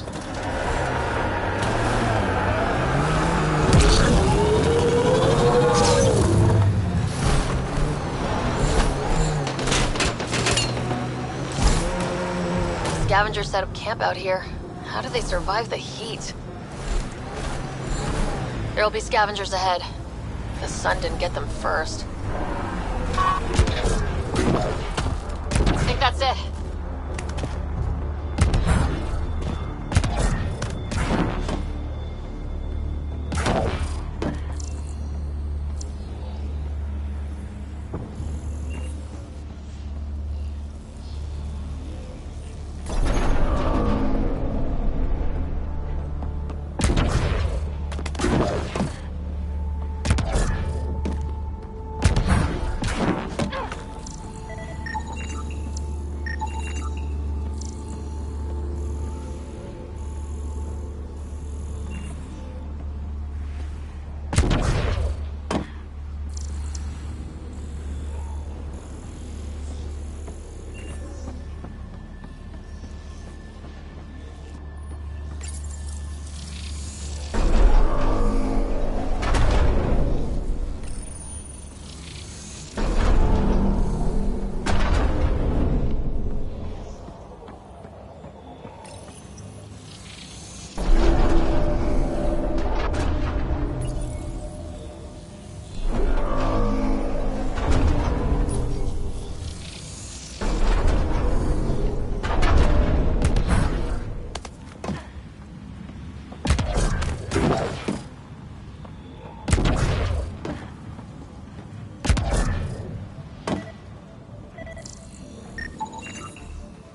S11: Scavengers set up camp out here. How do they survive the heat? There'll be scavengers ahead. The sun didn't get them first. I think that's it.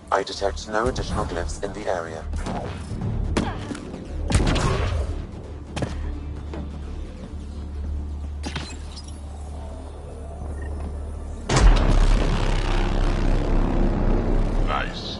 S4: I detect no additional glyphs in the area.
S19: Nice.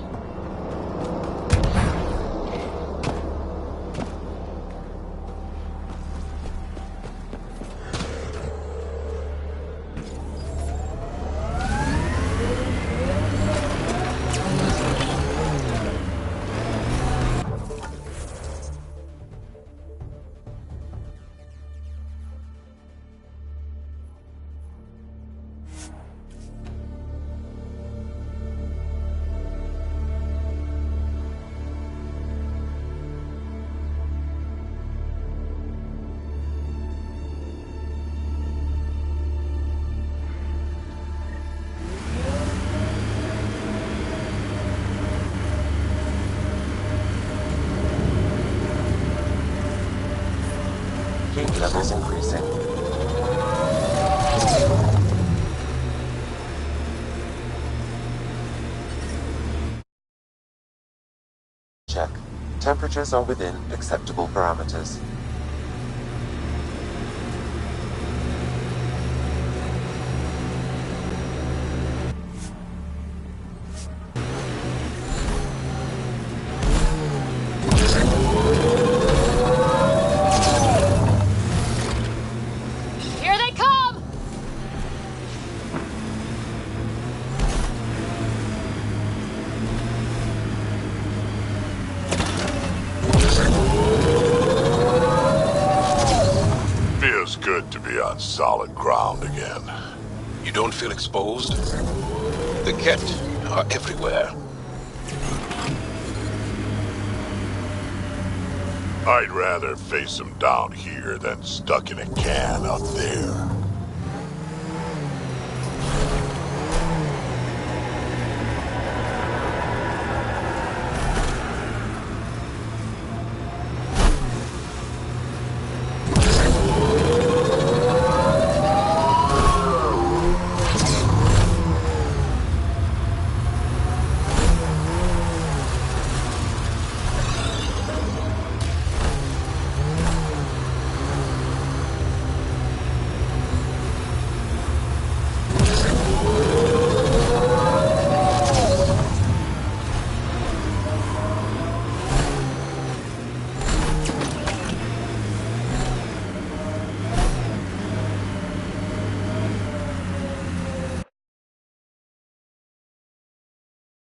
S4: is increasing. Check. Temperatures are within acceptable parameters.
S11: Here they come!
S8: Feels good to be on solid ground again.
S2: You don't feel exposed? The Ket are everywhere.
S8: I'd rather face them down here than stuck in a can up there.